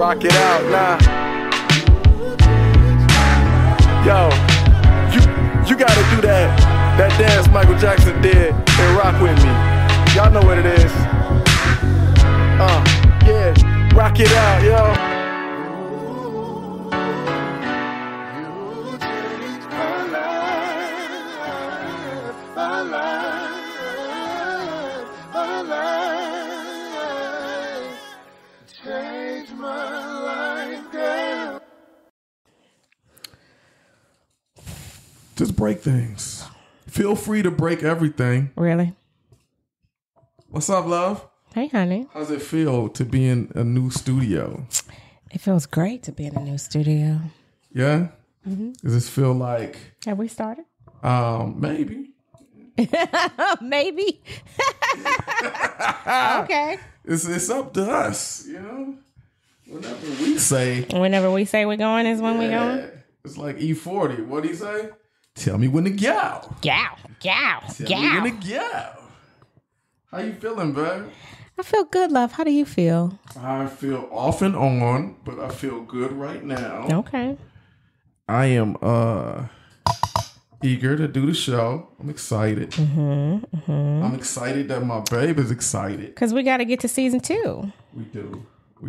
Rock it out now. Yo, you gotta do that dance Michael Jackson did and rock with me. Y'all know what it is. Yeah, rock it out, yo. Just break things. Feel free to break everything. Really? What's up, love? Hey, honey. How's it feel to be in a new studio? It feels great to be in a new studio. Yeah? Mm-hmm. Does this feel like... Have we started? Maybe. Maybe. Okay. It's up to us, you know? Whenever we say we're going is when we're going. It's like E40. What do you say? Tell me when to go. Gow. Tell me when to go. How you feeling, babe? I feel good, love. How do you feel? I feel off and on, but I feel good right now. Okay. I am eager to do the show. I'm excited. I'm excited that my babe is excited. Because we got to get to season 2. We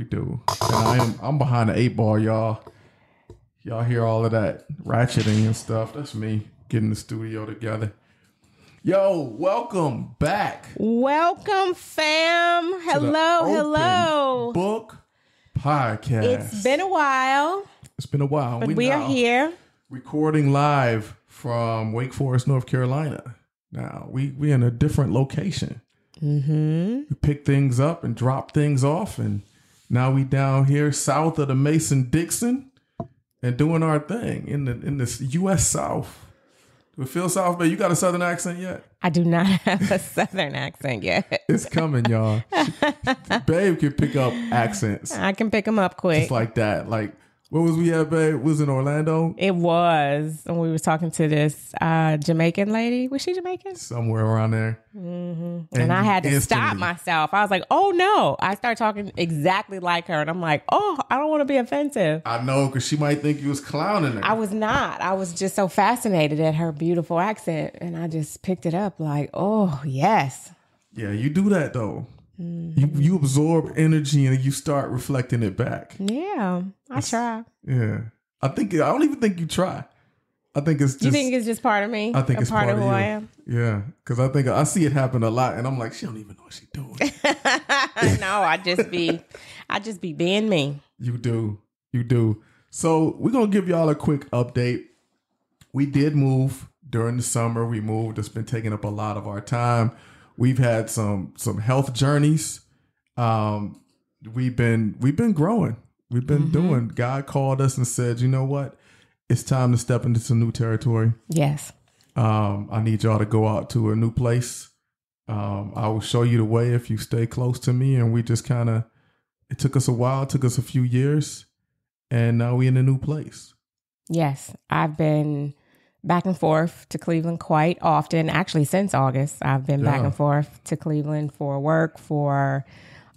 do. And I'm behind the 8 ball, y'all. Y'all hear all of that ratcheting and stuff. That's me getting the studio together. Yo, welcome back. Welcome, fam. Hello. Book Podcast. It's been a while. But we are here. Recording live from Wake Forest, North Carolina. Now, we in a different location. We pick things up and drop things off. And now we down here south of the Mason-Dixon. And doing our thing in this U.S. South. Do it feel South, babe? You got a Southern accent yet? I do not have a Southern accent yet. It's coming, y'all. Babe can pick up accents. I can pick them up quick. Just like that. Like, where was we at, babe? Was in Orlando? It was. And we was talking to this Jamaican lady. Was she Jamaican? Somewhere around there. And I had to stop myself. I was like, oh, no. I started talking exactly like her. And I'm like, oh, I don't want to be offensive. I know, because she might think you was clowning her. I was not. I was just so fascinated at her beautiful accent. And I just picked it up like, oh, yes. Yeah, you do that, though. You absorb energy and you start reflecting it back. Yeah, I try. Yeah. I don't even think you try. I think it's just... You think it's just part of me? I think it's part of who you. I am? Yeah. Because I see it happen a lot and I'm like, she don't even know what she's doing. No, I just be being me. You do. So we're going to give y'all a quick update. We did move during the summer. We moved. It's been taking up a lot of our time. We've had some health journeys. We've been growing. We've been doing. God called us and said, you know what? It's time to step into some new territory. Yes. I need y'all to go out to a new place. I will show you the way if you stay close to me. And we just it took us a while. It took us a few years. And now we in a new place. Yes. I've been back and forth to Cleveland quite often. Actually, since August, I've been back and forth to Cleveland for work, for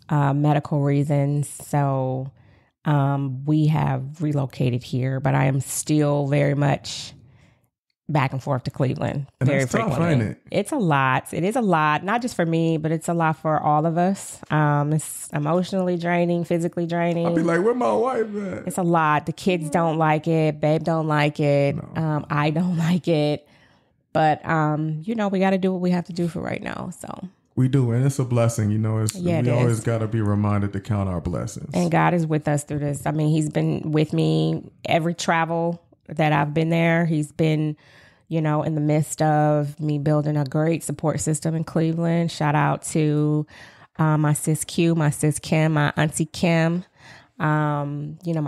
medical reasons. So we have relocated here, but I am still very much back and forth to Cleveland very frequently. Tough, ain't it? It's a lot. It is a lot, not just for me, but it's a lot for all of us. It's emotionally draining, physically draining. I'll be like, where my wife at? It's a lot. The kids don't like it. Babe don't like it. No. I don't like it. But, we got to do what we have to do for right now. So we do. And it's a blessing. We always got to be reminded to count our blessings. And God is with us through this. I mean, he's been with me every travel that I've been there. He's been, in the midst of me building a great support system in Cleveland. Shout out to my sis Q, my sis Kim, my auntie Kim. My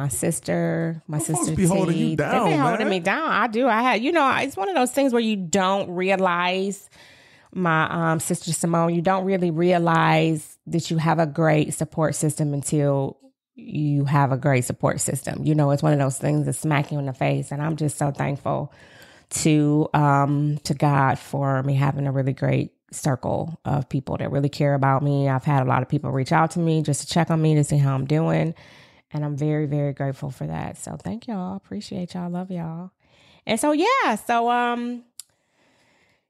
sister be holding you down. They've been holding me down. I do. It's one of those things where you don't realize, my sister Simone, you don't really realize that you have a great support system until you have a great support system. It's one of those things that smack you in the face. And I'm just so thankful to God for me having a really great circle of people that really care about me. I've had a lot of people reach out to me just to check on me, to see how I'm doing. And I'm very, very grateful for that. So thank y'all. Appreciate y'all. Love y'all. And so, yeah. So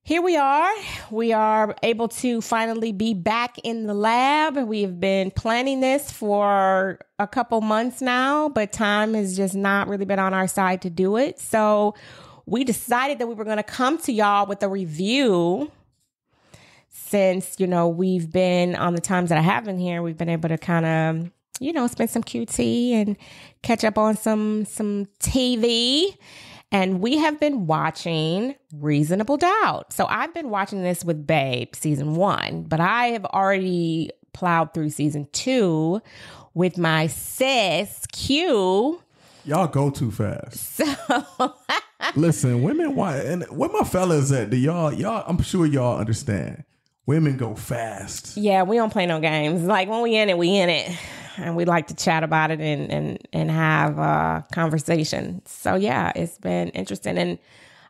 here we are. We are able to finally be back in the lab. We have been planning this for a couple months now, but time has just not really been on our side to do it. So we decided that we were going to come to y'all with a review. Since, we've been on the times that I have been here, we've been able to kind of, spend some QT and catch up on some TV. And we have been watching Reasonable Doubt. So I've been watching this with Babe, season 1, but I have already plowed through season 2 with my sis, Q. Y'all go too fast. So listen, women, why? And where my fellas at? Do y'all, I'm sure y'all understand. Women go fast. Yeah, we don't play no games. Like when we in it, we in it. And we like to chat about it and have a conversation. So yeah, it's been interesting. And,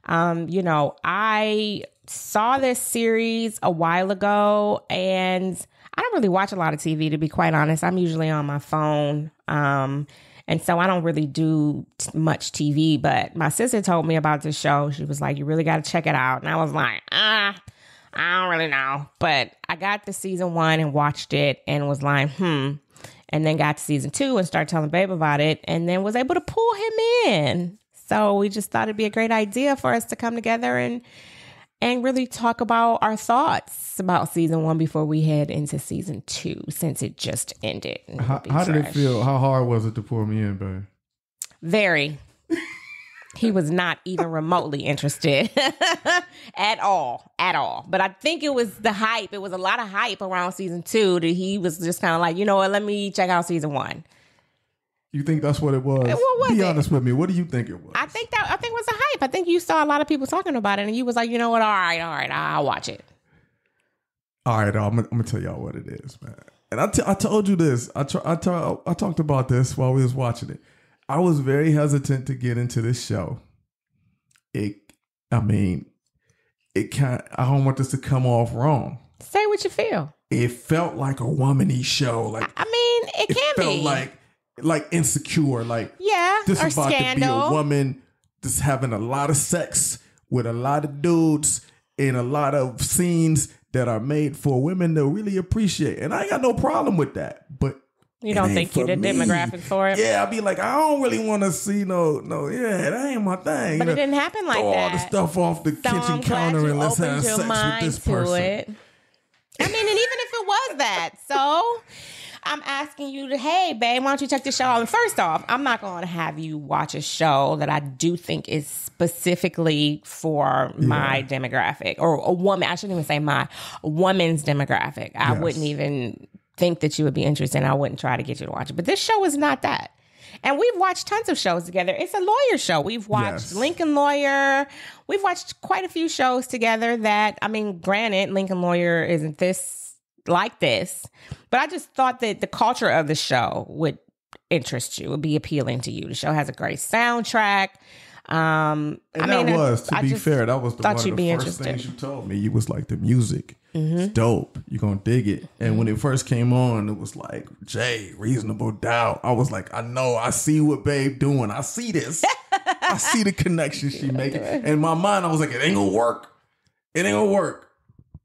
I saw this series a while ago and I don't really watch a lot of TV, to be quite honest. I'm usually on my phone. And so I don't really do much TV, but my sister told me about this show. She was like, you really got to check it out. And I was like, I don't really know. But I got to season 1 and watched it and was like, and then got to season 2 and started telling Babe about it and then was able to pull him in. So we just thought it'd be a great idea for us to come together and really talk about our thoughts about season 1 before we head into season 2, since it just ended. How did it feel? How hard was it to pull me in, babe? Very. He was not even remotely interested at all. But I think it was the hype. It was a lot of hype around season 2 that he was just kind of like, you know what, let me check out season 1. You think that's what it was? What was Be it? honest with me. What do you think it was? I think it was the hype. I think you saw a lot of people talking about it and you was like, you know what, all right, I'll watch it. All right, I'm gonna tell y'all what it is, man. And I told you this. I talked about this while we was watching it. I was very hesitant to get into this show. I don't want this to come off wrong. Say what you feel. It felt like a womany show. Like it can be. It felt like Insecure. Like, yeah, this or is about Scandal. to be a woman just having a lot of sex with a lot of dudes in a lot of scenes that are made for women to really appreciate. And I ain't got no problem with that. But you don't think you're the demographic for it? Yeah, I'd be like, I don't really want to see that ain't my thing. But it didn't happen like throw that. all the stuff off the kitchen counter and let's have sex with this person. And even if it was that, so I'm asking you hey, babe, why don't you check this show out? And first off, I'm not going to have you watch a show that I do think is specifically for my demographic or a woman. I shouldn't even say a woman's demographic. I wouldn't even think that you would be interested, and I wouldn't try to get you to watch it. But this show is not that. And we've watched tons of shows together. It's a lawyer show. We've watched Lincoln Lawyer. We've watched quite a few shows together that, granted, Lincoln Lawyer isn't like this, but I just thought that the culture of the show would interest you, would be appealing to you. The show has a great soundtrack. To be fair, that was one of the first things you told me. You was like, the music is dope. You're going to dig it. And when it first came on, it was like, Jay, Reasonable Doubt. I was like, I know, I see what Babe doing. I see this. I see the connection she making. And in my mind, I was like, it ain't going to work. It ain't going to work.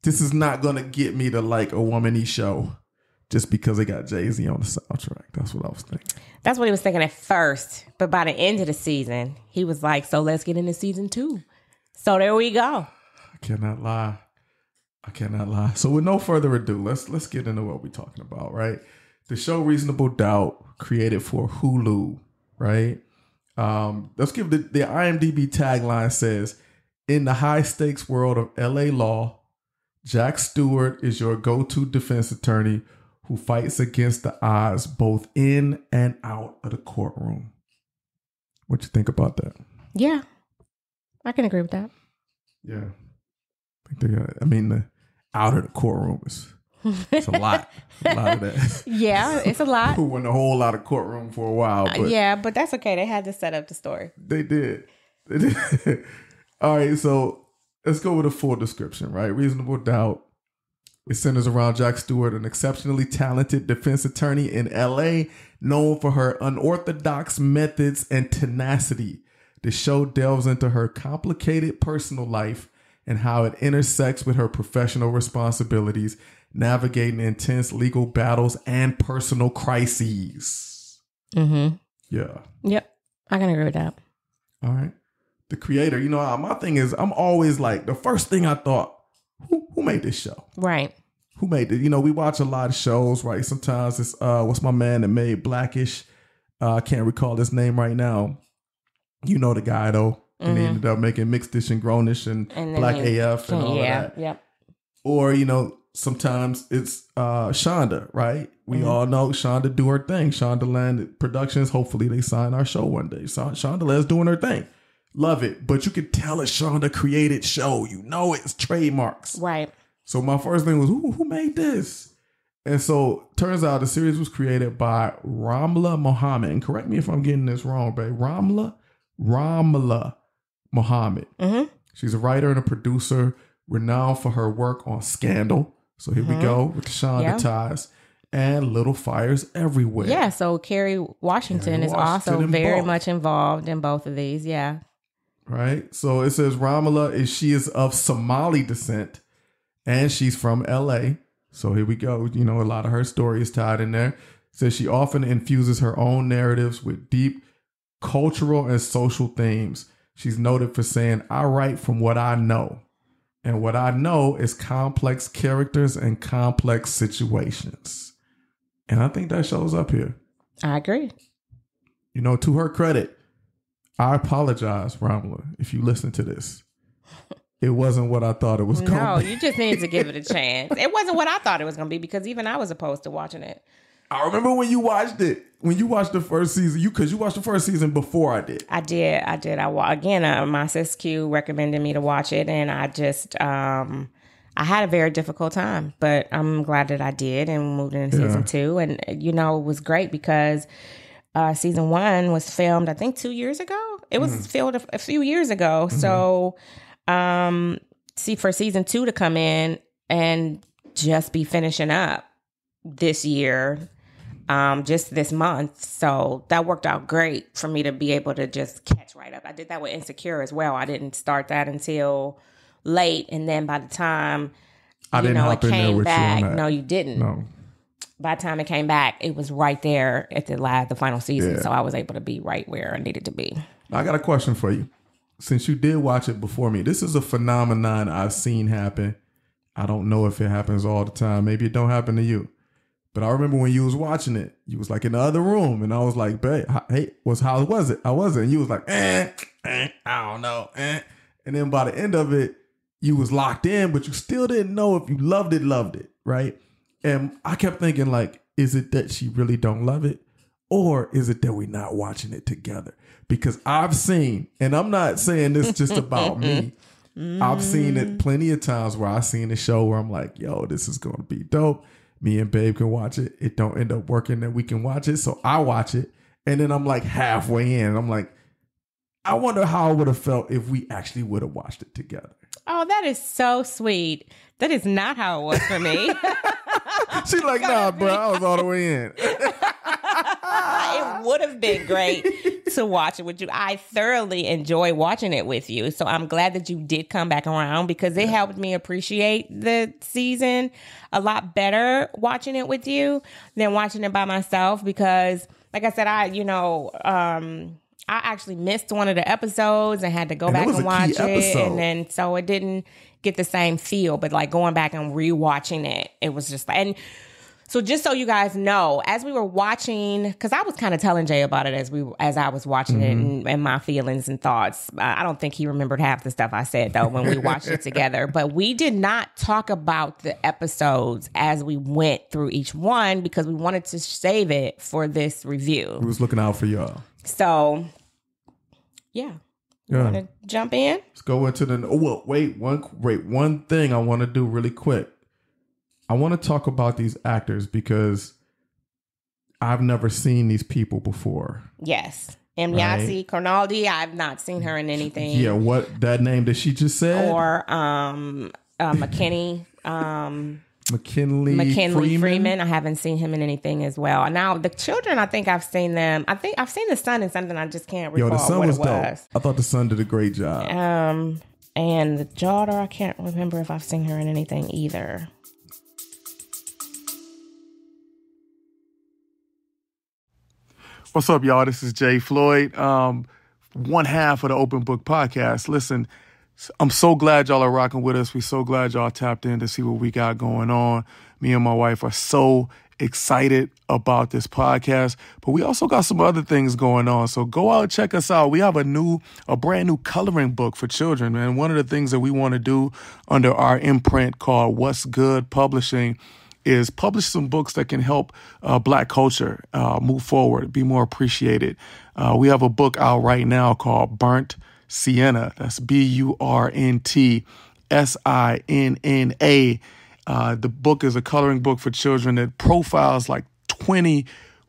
This is not going to get me to like a womany show just because they got Jay-Z on the soundtrack. That's what I was thinking. That's what he was thinking at first. But by the end of the season, he was like, so let's get into season 2. So there we go. I cannot lie. So with no further ado, let's get into what we're talking about, right? The show Reasonable Doubt, created for Hulu, right? Let's give the IMDb tagline says, in the high stakes world of LA law, Jack Stewart is your go-to defense attorney who fights against the odds both in and out of the courtroom. What you think about that? Yeah, I can agree with that. Yeah. The out of the courtroom it's a lot. A lot of that. Yeah, it's a lot. Who went a whole lot of courtroom for a while. But but that's okay. They had to set up the story. They did. All right, so let's go with a full description, right? Reasonable Doubt It centers around Jack Stewart, an exceptionally talented defense attorney in LA, known for her unorthodox methods and tenacity. The show delves into her complicated personal life and how it intersects with her professional responsibilities, navigating intense legal battles and personal crises. Mm-hmm. Yeah. Yep. I can agree with that. All right. The creator, my thing is, I'm always like, the first thing I thought, who made this show? Right. Who made it? We watch a lot of shows, right? Sometimes it's, what's my man that made Blackish? I can't recall his name right now. You know the guy, though. And he ended up making Mixed Dish and Grownish and Black AF and all of that. Yep. Or, sometimes it's Shonda, right? We all know Shonda do her thing. Shonda Land Productions, hopefully they sign our show one day. Shonda Land's doing her thing. Love it. But you can tell it's Shonda created show. It's trademarks. Right. So my first thing was, who made this? And so turns out the series was created by Ramla Muhammad. And correct me if I'm getting this wrong, babe. Ramla Muhammad. Mm-hmm. She's a writer and a producer renowned for her work on Scandal. So here we go with the Shonda ties and Little Fires Everywhere. Yeah, so Kerry Washington is also very much involved in both of these. Yeah. Right. So it says she is of Somali descent and she's from LA. So here we go. A lot of her story is tied in there. It says she often infuses her own narratives with deep cultural and social themes. She's noted for saying, I write from what I know. And what I know is complex characters and complex situations. And I think that shows up here. I agree. To her credit, I apologize, Ramla, if you listen to this. It wasn't what I thought it was going to be. No, you just needed to give it a chance. It wasn't what I thought it was going to be because even I was opposed to watching it. I remember when you watched it. When you watched the first season, because you watched the first season before I did. I did. My sis Q recommended me to watch it, and I just, I had a very difficult time, but I'm glad that I did and moved into season 2. And, it was great because season 1 was filmed, I think, 2 years ago. It was filmed a few years ago. Mm-hmm. So, for season 2 to come in and just be finishing up this year, just this month. So that worked out great for me to be able to just catch right up. I did that with Insecure as well. I didn't start that until late. And then by the time, it came back. No, you didn't. No. By the time it came back, it was right there at the final season. Yeah. So I was able to be right where I needed to be. I got a question for you. Since you did watch it before me, this is a phenomenon I've seen happen. I don't know if it happens all the time. Maybe it don't happen to you. But I remember when you was watching it, you was like in the other room, and I was like, "Babe, hey, how was it? How was it?" And you was like, I don't know, And then by the end of it, you was locked in, but you still didn't know if you loved it, right? And I kept thinking, like, is it that she really don't love it, or is it that we're not watching it together? Because I've seen, and I'm not saying this just about me. I've seen it plenty of times where I've seen a show where I'm like, "Yo, this is gonna be dope." Me and Babe can watch it. It don't end up working that we can watch it. So I watch it. And then I'm like halfway in. I'm like, I wonder how I would have felt if we actually would have watched it together. Oh, that is so sweet. That is not how it was for me. She's like, nah, bro, I was all the way in. It would have been great to watch it with you. I thoroughly enjoy watching it with you. So I'm glad that you did come back around because it helped me appreciate the season a lot better watching it with you than watching it by myself. Because like I said, I actually missed one of the episodes and had to go back and watch it. And then so it didn't get the same feel, but like going back and rewatching it, it was just like, and so just so you guys know, as we were watching, because I was kind of telling Jay about it as I was watching it and my feelings and thoughts. I don't think he remembered half the stuff I said though when we watched it together, but we did not talk about the episodes as we went through each one because we wanted to save it for this review. We was looking out for y'all. So, yeah. You want to jump in? Let's go into the... Oh, well, wait. One thing I want to do really quick. I want to talk about these actors because I've never seen these people before. Yes. Mnyasi Konaldi, I've not seen her in anything. Yeah, what that name that she just said? Or McKinney. McKinley Freeman. I haven't seen him in anything as well. Now the children, I think I've seen them. I think I've seen the son in something. I just can't recall the son what was it was. dope. I thought the son did a great job. And the daughter, I can't remember if I've seen her in anything either. What's up, y'all? This is Jay Floyd, one half of the Open Book Podcast. Listen, I'm so glad y'all are rocking with us. We're so glad y'all tapped in to see what we got going on. Me and my wife are so excited about this podcast, but we also got some other things going on. So go out and check us out. We have a brand new coloring book for children, man. One of the things that we want to do under our imprint called What's Good Publishing is publish some books that can help Black culture move forward, be more appreciated. We have a book out right now called Burnt Sienna. That's BURNT SINNA. The book is a coloring book for children that profiles like 20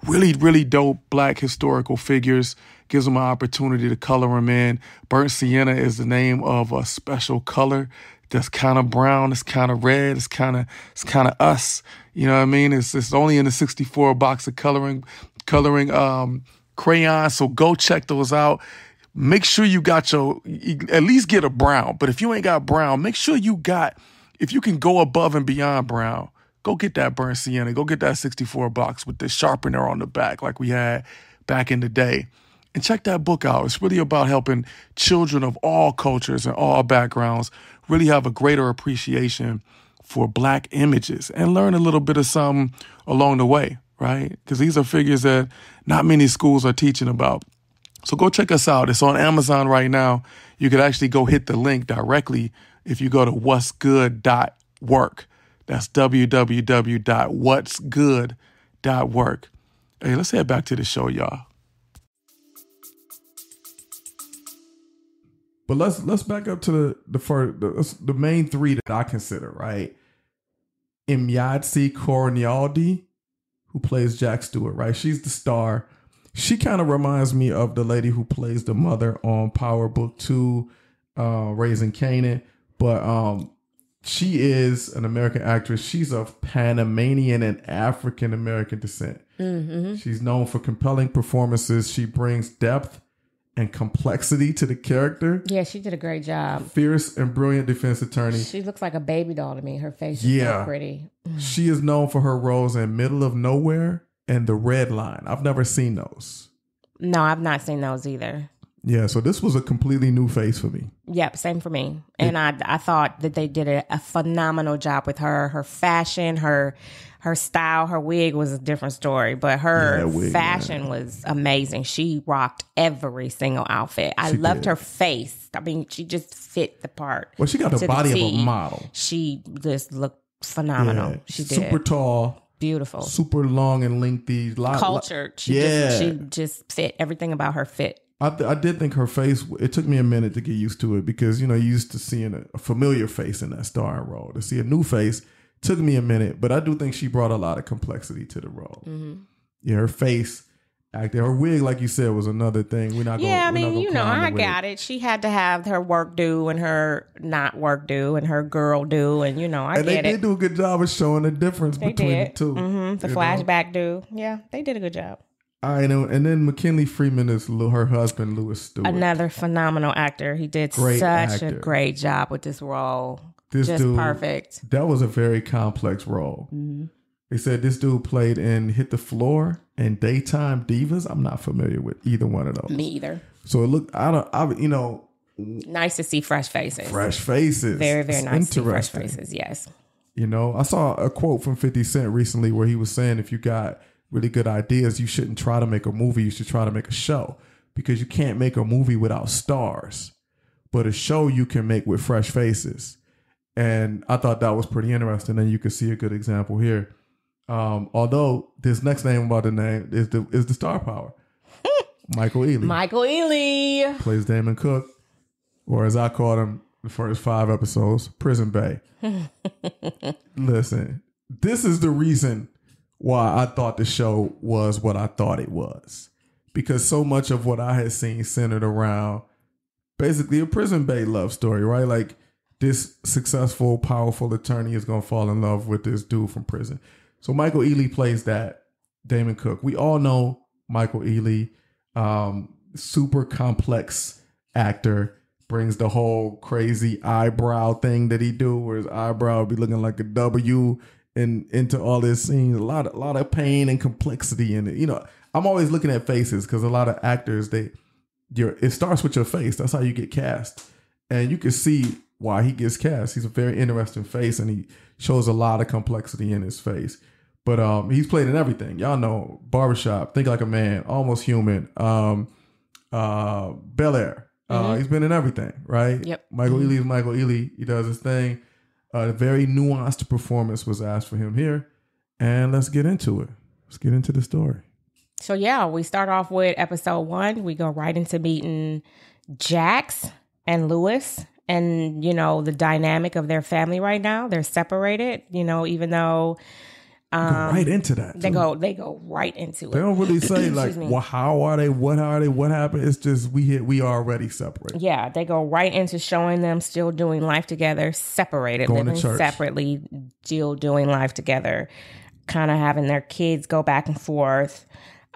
really, really dope Black historical figures, gives them an opportunity to color them in. Burnt Sienna is the name of a special color that's kind of brown, it's kind of red, it's kind of us. You know what I mean? It's only in the 64 box of coloring crayons. So go check those out. Make sure you got at least get a brown. But if you ain't got brown, make sure if you can go above and beyond brown, go get that Burnt Sienna. Go get that 64 box with the sharpener on the back like we had back in the day. And check that book out. It's really about helping children of all cultures and all backgrounds really have a greater appreciation for Black images and learn a little bit of something along the way, right? Because these are figures that not many schools are teaching about. So go check us out. It's on Amazon right now. You could actually go hit the link directly if you go to what'sgood.work. That's www.what'sgood.work. Hey, let's head back to the show, y'all. But let's back up to the main three that I consider, right? Imyatsi Kornialdi, who plays Jack Stewart, right? She's the star. She kind of reminds me of the lady who plays the mother on Power Book 2, Raising Kanan. But she is an American actress. She's of Panamanian and African American descent. Mm-hmm. She's known for compelling performances. She brings depth and complexity to the character. Yeah, she did a great job. Fierce and brilliant defense attorney. She looks like a baby doll to me. Her face is so pretty. She is known for her roles in Middle of Nowhere and The Red Line. I've never seen those. No, I've not seen those either. Yeah, so this was a completely new face for me. Yep, same for me. And I thought that they did a phenomenal job with her. Her fashion, her style, her wig was a different story, but her fashion was amazing. She rocked every single outfit. I loved her face. I mean, she just fit the part. Well, she got the body of a model. She just looked phenomenal. Yeah, she did. Super tall. Beautiful. Super long and lengthy. Cultured. She just fit. Everything about her fit. I did think her face, it took me a minute to get used to it because, you know, you used to seeing a familiar face in that starring role. To see a new face took me a minute, but I do think she brought a lot of complexity to the role. Mm-hmm. Yeah, her face, acting, her wig, like you said, was another thing. We're not going. Yeah, I mean, you know, I got it. She had to have her work due and her not work due and her girl due, and you know, I get it. And they did do a good job of showing the difference between the two. Mm-hmm. The flashback due. Yeah, they did a good job. I know, and then McKinley Freeman is her husband, Louis Stewart. Another phenomenal actor. He did such a great job with this role. This just dude, perfect. That was a very complex role. Mm-hmm. They said this dude played in Hit the Floor and Daytime Divas. I'm not familiar with either one of those. Me either. So it looked, nice to see fresh faces. Fresh faces. Very, very nice to see fresh faces, yes. You know, I saw a quote from 50 Cent recently where he was saying if you got really good ideas, you shouldn't try to make a movie. You should try to make a show because you can't make a movie without stars, but a show you can make with fresh faces. And I thought that was pretty interesting. And you can see a good example here. Although this next name about the name is the star power. Michael Ealy. Michael Ealy plays Damon Cook, or as I called him the first 5 episodes, Prison Bay. Listen, this is the reason why I thought the show was what I thought it was. Because so much of what I had seen centered around basically a Prison Bay love story, right? Like this successful, powerful attorney is going to fall in love with this dude from prison. So Michael Ealy plays that, Damon Cook. We all know Michael Ealy, super complex actor, brings the whole crazy eyebrow thing that he do, where his eyebrow would be looking like a W, and into all this scenes, a lot of pain and complexity in it. You know, I'm always looking at faces because a lot of actors, it starts with your face. That's how you get cast, and you can see why he gets cast. He's a very interesting face, and he shows a lot of complexity in his face. But he's played in everything. Y'all know Barbershop, Think Like a Man, Almost Human, Bel Air. He's been in everything, right? Yep. Michael Ealy is Michael Ealy. He does his thing. A very nuanced performance was asked for him here. And let's get into it. Let's get into the story. So, yeah, we start off with episode 1. We go right into meeting Jax and Lewis and, you know, the dynamic of their family right now. They're separated, you know, even though... go right into that. They go right into it. They don't really say like, well, how are they? What are they? What happened? It's just we already separated. Yeah, they go right into showing them still doing life together, separated, Going living separately, still doing life together, kind of having their kids go back and forth,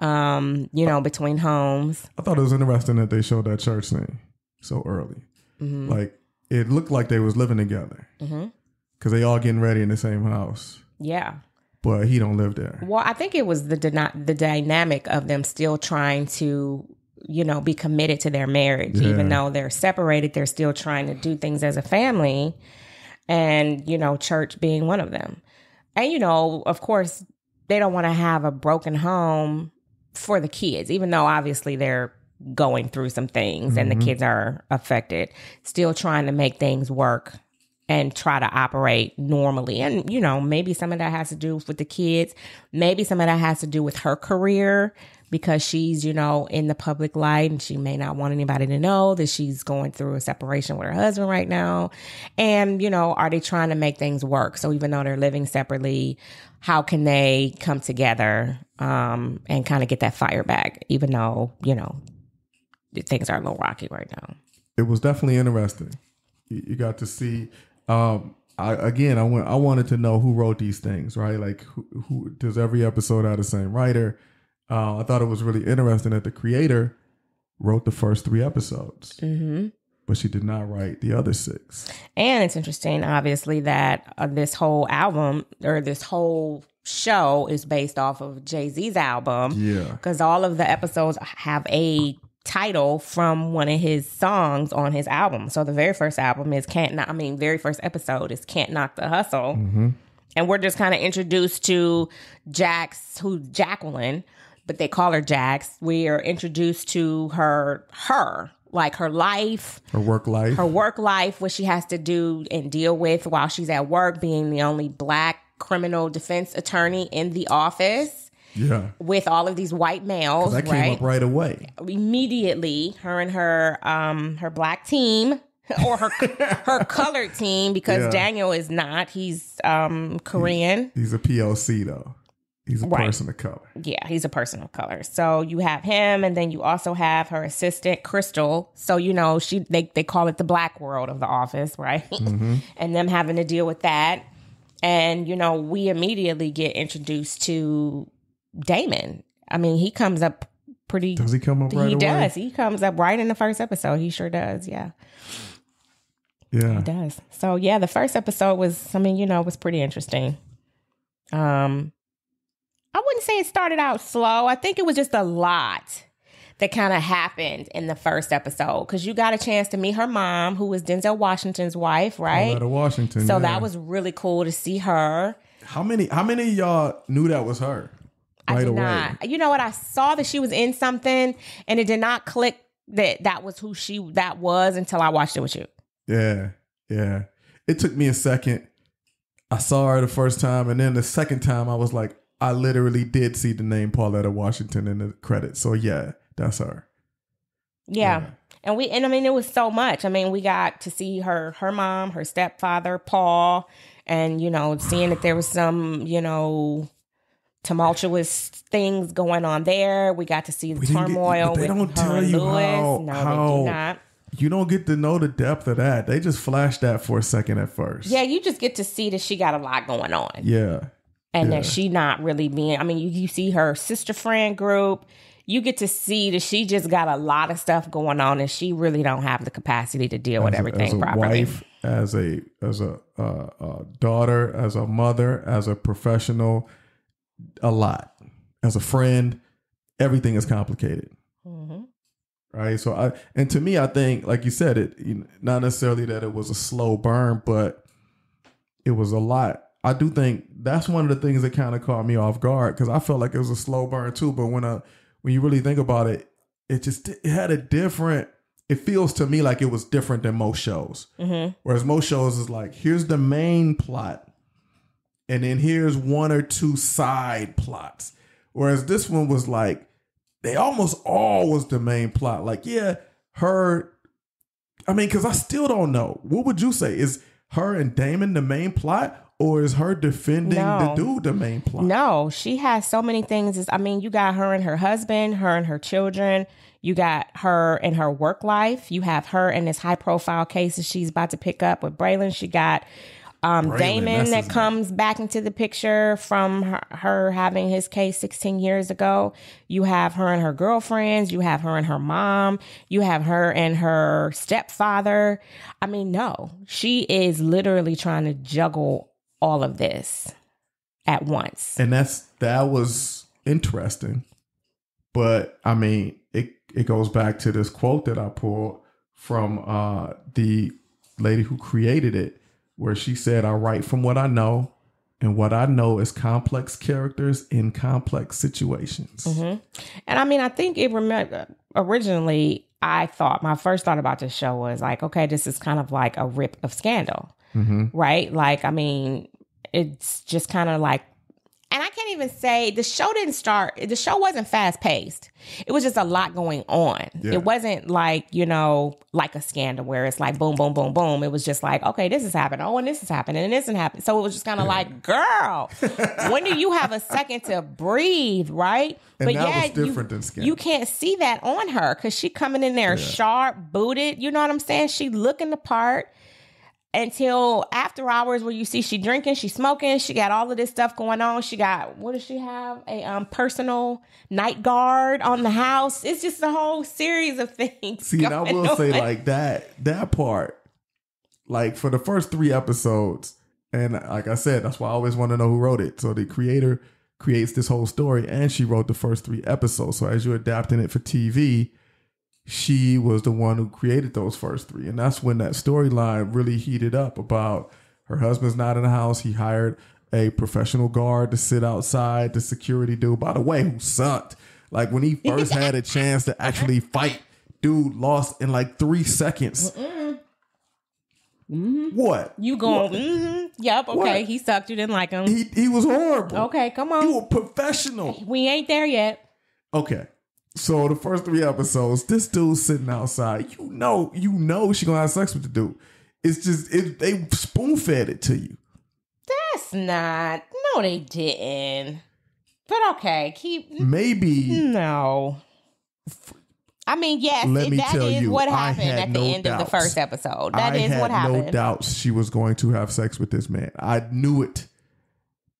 you know, between homes. I thought it was interesting that they showed that church thing so early. Mm-hmm. Like it looked like they was living together because they all getting ready in the same house. Yeah. But he don't live there. Well, I think it was the dynamic of them still trying to, you know, be committed to their marriage. Yeah. Even though they're separated, they're still trying to do things as a family. And, you know, church being one of them. And, you know, of course, they don't want to have a broken home for the kids, even though obviously they're going through some things and the kids are affected. Still trying to make things work and try to operate normally. And, you know, maybe some of that has to do with the kids. Maybe some of that has to do with her career because she's, you know, in the public light and she may not want anybody to know that she's going through a separation with her husband right now. And, you know, are they trying to make things work? So even though they're living separately, how can they come together and kind of get that fire back, even though, you know, things are a little rocky right now? It was definitely interesting. You got to see... I wanted to know who wrote these things, right? Like, who does every episode have the same writer? I thought it was really interesting that the creator wrote the first 3 episodes, but she did not write the other 6. And it's interesting, obviously, that this whole album or this whole show is based off of Jay-Z's album. Yeah, because all of the episodes have a title from one of his songs on his album. So the very first episode is Can't Knock the Hustle. And we're just kind of introduced to Jax, who's Jacqueline, but they call her Jax. We are introduced to her, like her life. Her work life, what she has to do and deal with while she's at work, being the only Black criminal defense attorney in the office. Yeah, with all of these white males, that came up right away. Immediately, her and her Black team or her colored team, because Daniel is not. He's Korean. He's a POC though. He's a person of color. Yeah, he's a person of color. So you have him, and then you also have her assistant, Crystal. So, you know, they call it the Black world of the office, right? And them having to deal with that. And, you know, we immediately get introduced to Damon. I mean, he comes up pretty... Does he come up right away? He does. He comes up right in the first episode. He sure does, yeah. Yeah. He does. So, yeah, the first episode was, I mean, you know, was pretty interesting. I wouldn't say it started out slow. I think it was just a lot that kind of happened in the first episode, because you got a chance to meet her mom, who was Denzel Washington's wife, right? Pauletta Washington. So that was really cool to see her. How many of y'all knew that was her? I did not. You know what? I saw that she was in something, and it did not click that was who that was until I watched it with you. Yeah. It took me a second. I saw her the first time, and then the second time I was like, I literally did see the name Pauletta Washington in the credits. So yeah, that's her. Yeah. And I mean, it was so much. I mean, we got to see her mom, her stepfather, Paul, and, you know, seeing that there was some, you know, tumultuous things going on there. We got to see the turmoil with her and Lewis. No, they do not. you don't get to know the depth of that. They just flash that for a second at first. Yeah, you just get to see that she got a lot going on. Yeah. And that she not really being, I mean, you see her sister friend group. You get to see that she just got a lot of stuff going on and she really don't have the capacity to deal with everything properly. As a daughter, as a mother, as a professional, a lot. As a friend, everything is complicated. Mm-hmm. Right. So to me, I think, like you said, not necessarily that it was a slow burn, but it was a lot. I do think that's one of the things that kind of caught me off guard because I felt like it was a slow burn too. But when you really think about it, it had a different. It feels to me like it was different than most shows. Mm-hmm. Whereas most shows is like, here's the main plot, and then here's one or two side plots. Whereas this one was like, they almost all was the main plot. Like, yeah, her. I mean, because I still don't know. What would you say? Is her and Damon the main plot? Or is her defending the dude the main plot? No, she has so many things. I mean, you got her and her husband, her and her children. You got her and her work life. You have her in this high profile case that she's about to pick up with Braylon. She got Damon that comes back into the picture from her having his case 16 years ago. You have her and her girlfriends. You have her and her mom. You have her and her stepfather. I mean, no, she is literally trying to juggle all of this at once. And that was interesting. But I mean, it goes back to this quote that I pulled from the lady who created it, where she said, I write from what I know, and what I know is complex characters in complex situations. Mm-hmm. And I mean, I think originally I thought, my first thought about this show was like, okay, this is kind of like a rip of Scandal. Mm-hmm. Right? Like, I mean, it's just kind of like, and I can't even say the show wasn't fast paced. It was just a lot going on. Yeah. It wasn't like, like a Scandal where it's like boom, boom, boom, boom. It was just like, okay, this is happening. Oh, and this is happening and this is happening. So it was just kind of like, girl, when do you have a second to breathe? Right. And but that was different than Scandal. You can't see that on her because she coming in there sharp, booted. You know what I'm saying? She looking the part. Until after hours where you see she drinking, she smoking, she got all of this stuff going on. She got, what does she have? A personal night guard on the house. It's just a whole series of things. See, and I will say like that part, like for the first 3 episodes, and like I said, that's why I always want to know who wrote it. So the creator creates this whole story and she wrote the first 3 episodes. So as you're adapting it for TV, she was the one who created those first 3. And that's when that storyline really heated up about her husband's not in the house. He hired a professional guard to sit outside, the security dude, by the way, who sucked. Like when he first had a chance to actually fight, dude lost in like 3 seconds. Mm-hmm. What? You going, mm-hmm. Yep, okay. What? He sucked. You didn't like him. He was horrible. Okay, come on. You were professional. We ain't there yet. Okay. So the first 3 episodes, this dude's sitting outside. You know she gonna have sex with the dude. It's just they spoon fed it to you. That's not. No, they didn't. But okay, no. I mean, yes, that is what happened at the end of the first episode. That is what happened. I had no doubts she was going to have sex with this man. I knew it.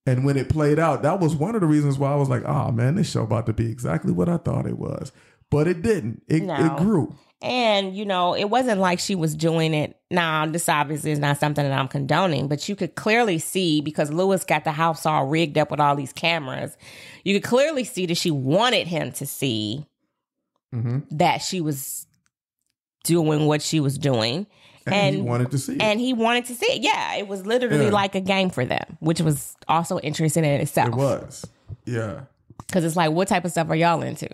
And when it played out, that was one of the reasons why I was like, oh, man, this show about to be exactly what I thought it was. But it didn't. It grew. And, it wasn't like she was doing it. Now, this obviously is not something that I'm condoning, but you could clearly see, because Lewis got the house all rigged up with all these cameras, you could clearly see that she wanted him to see that she was doing what she was doing. And he wanted to see it. And he wanted to see it. Yeah, it was literally like a game for them, which was also interesting in itself. It was. Yeah. Because it's like, what type of stuff are y'all into?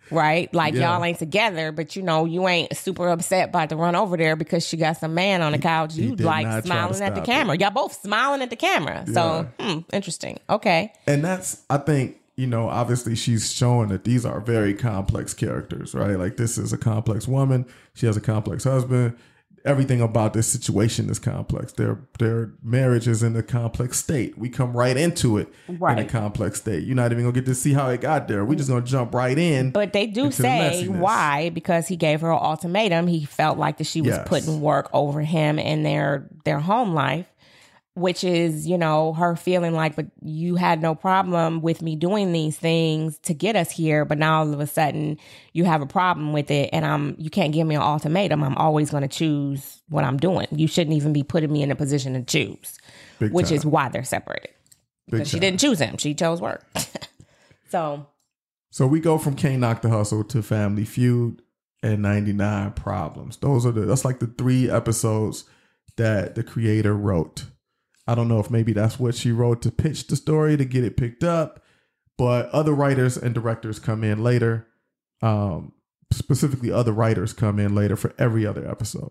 Right? Like, y'all ain't together, but you ain't super upset about to run over there because she got some man on the couch. You like smiling at the camera. Y'all both smiling at the camera. Yeah. So, interesting. Okay. And that's, I think, obviously she's showing that these are very complex characters, right? Like this is a complex woman. She has a complex husband. everything about this situation is complex. Their marriage is in a complex state. We come right into it in a complex state. You're not even gonna get to see how it got there. We're just gonna jump right in. But they do say why, because he gave her an ultimatum. He felt like that she was putting work over him and their home life, which is, you know, her feeling like, but you had no problem with me doing these things to get us here, but now all of a sudden you have a problem with it, and you can't give me an ultimatum. I'm always going to choose what I'm doing. You shouldn't even be putting me in a position to choose, which is why they're separated. Because she didn't choose him. She chose work. So we go from Can't Knock the Hustle to Family Feud and 99 Problems. That's like the 3 episodes that the creator wrote. I don't know if maybe that's what she wrote to pitch the story to get it picked up, but other writers and directors come in later. Specifically, other writers come in later for every other episode.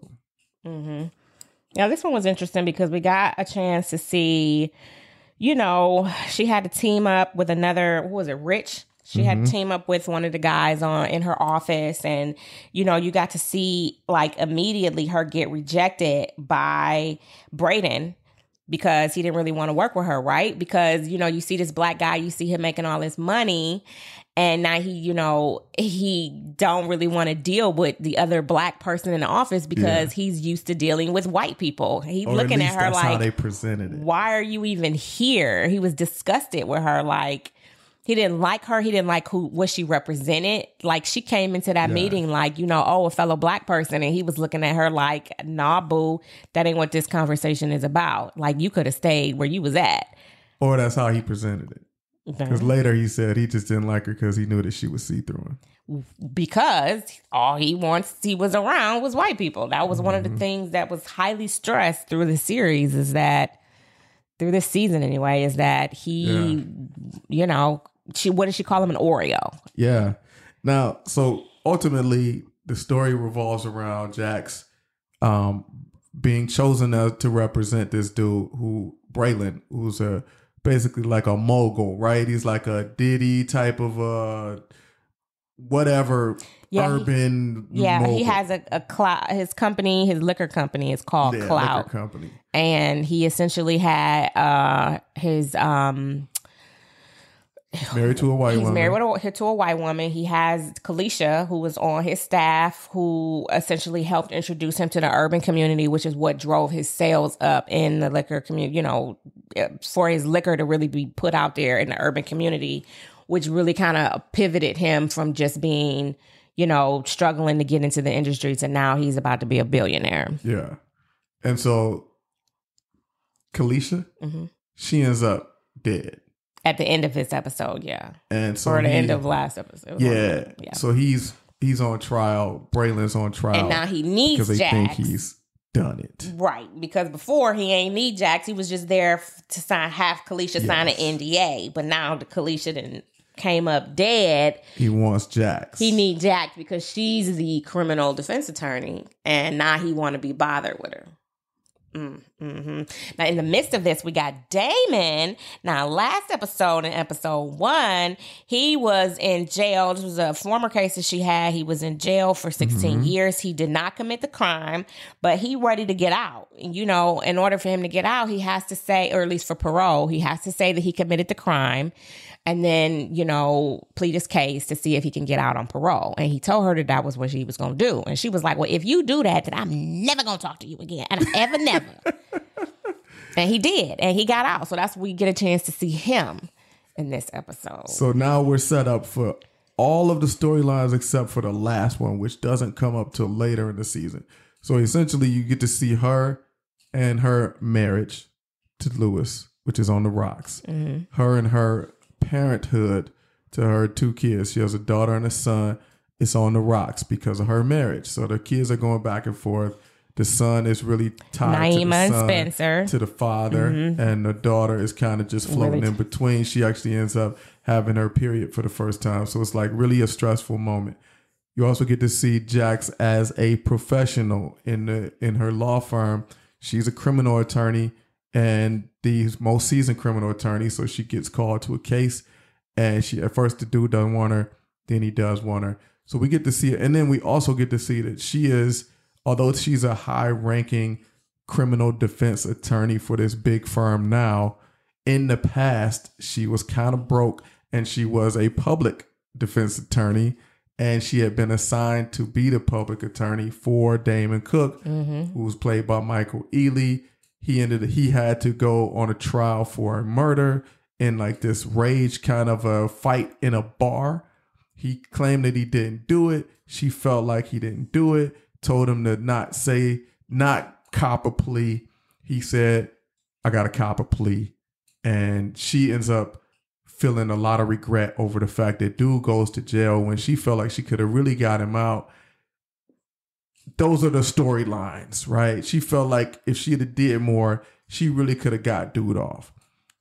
Mm-hmm. Now, this one was interesting because we got a chance to see, you know, she had to team up with another, what was it, Rich? She had to team up with one of the guys in her office, and, you know, you got to see, like, immediately her get rejected by Brayden, because he didn't really want to work with her, right? Because, you know, you see this black guy, you see him making all this money, and now he don't really want to deal with the other black person in the office because he's used to dealing with white people. He's looking at her like, how they presented it. Why are you even here? He was disgusted with her, like, he didn't like her. He didn't like what she represented. Like, she came into that meeting like, you know, a fellow black person. And he was looking at her like, nah, boo, that ain't what this conversation is about. Like, you could have stayed where you was at. Or that's how he presented it. Because later he said he just didn't like her because he knew that she was see-through. Because all he was around was white people. That was one of the things that was highly stressed through the series, is that, through this season anyway, is that he, you know, what did she call him? An Oreo. Yeah. Now, so ultimately, the story revolves around Jax being chosen to represent this dude Braylon, who's basically like a mogul, right? He's like a Diddy type of whatever urban mogul. He has a clout. His company, his liquor company is called Clout. Liquor company. And he essentially had his married to a white woman. He's married to a white woman. He has Kalisha, who was on his staff, who essentially helped introduce him to the urban community, which is what drove his sales up in the liquor community, you know, for his liquor to really be put out there in the urban community, which really kind of pivoted him from just being, you know, struggling to get into the industry to now he's about to be a billionaire. Yeah. And so Kalisha, she ends up dead. At the end of this episode, and so or the end of last episode, So he's on trial. Braylon's on trial, and now he needs because they Jax. think he's done it, right? Because before he ain't need Jax, he was just there to have Kalisha sign an NDA. But now the Kalisha didn't came up dead. He wants Jax. He need Jax because she's the criminal defense attorney, and now he want to be bothered with her. Now, in the midst of this, we got Damon. Now, last episode, in episode 1, he was in jail. This was a former case that she had. He was in jail for 16 years. He did not commit the crime, but he ready to get out. And, you know, in order for him to get out, he has to say, or at least for parole, he has to say that he committed the crime, and then, you know, plead his case to see if he can get out on parole. And he told her that that was what he was going to do. And she was like, well, if you do that, then I'm never going to talk to you again. And ever, never. And he did. And he got out. So that's when we get a chance to see him in this episode. So now we're set up for all of the storylines except for the last one, which doesn't come up till later in the season. So essentially, you get to see her and her marriage to Lewis, which is on the rocks. Her and her parenthood to her 2 kids. She has a daughter and a son. It's on the rocks because of her marriage. So the kids are going back and forth. The son is really tied to the son, and Spencer, to the father, and the daughter is kind of just floating in between. She actually ends up having her period for the first time. So it's like really a stressful moment. You also get to see Jax as a professional in her law firm. She's a criminal attorney and the most seasoned criminal attorney. So she gets called to a case, and she, at first the dude doesn't want her, then he does want her. So we get to see it. And then we also get to see that she is although she's a high-ranking criminal defense attorney for this big firm now, in the past, she was kind of broke and she was a public defense attorney, and she had been assigned to be the public attorney for Damon Cook, who was played by Michael Ealy. He had to go on a trial for a murder in like this rage kind of a fight in a bar. He claimed that he didn't do it. She felt like he didn't do it, told him to not cop a plea. He said, I got to cop a plea. And she ends up feeling a lot of regret over the fact that dude goes to jail when she felt like she could have really got him out. Those are the storylines, right? She felt like if she had did more, she really could have got dude off.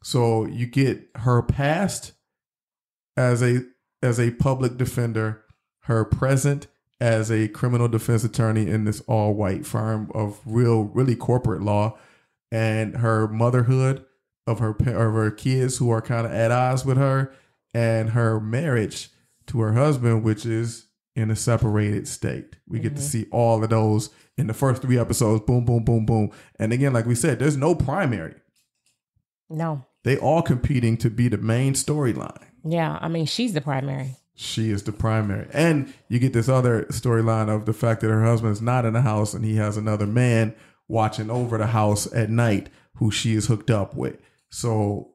So you get her past as a public defender, her present as a criminal defense attorney in this all-white firm of really corporate law, and her motherhood of her kids who are kind of at odds with her, and her marriage to her husband, which is in a separated state. We get to see all of those in the first 3 episodes. Boom, boom, boom, boom. And again, like we said, there's no primary. No. They all competing to be the main storyline. Yeah, I mean, she's the primary. She is the primary. And you get this other storyline of the fact that her husband is not in the house and he has another man watching over the house at night who she is hooked up with. So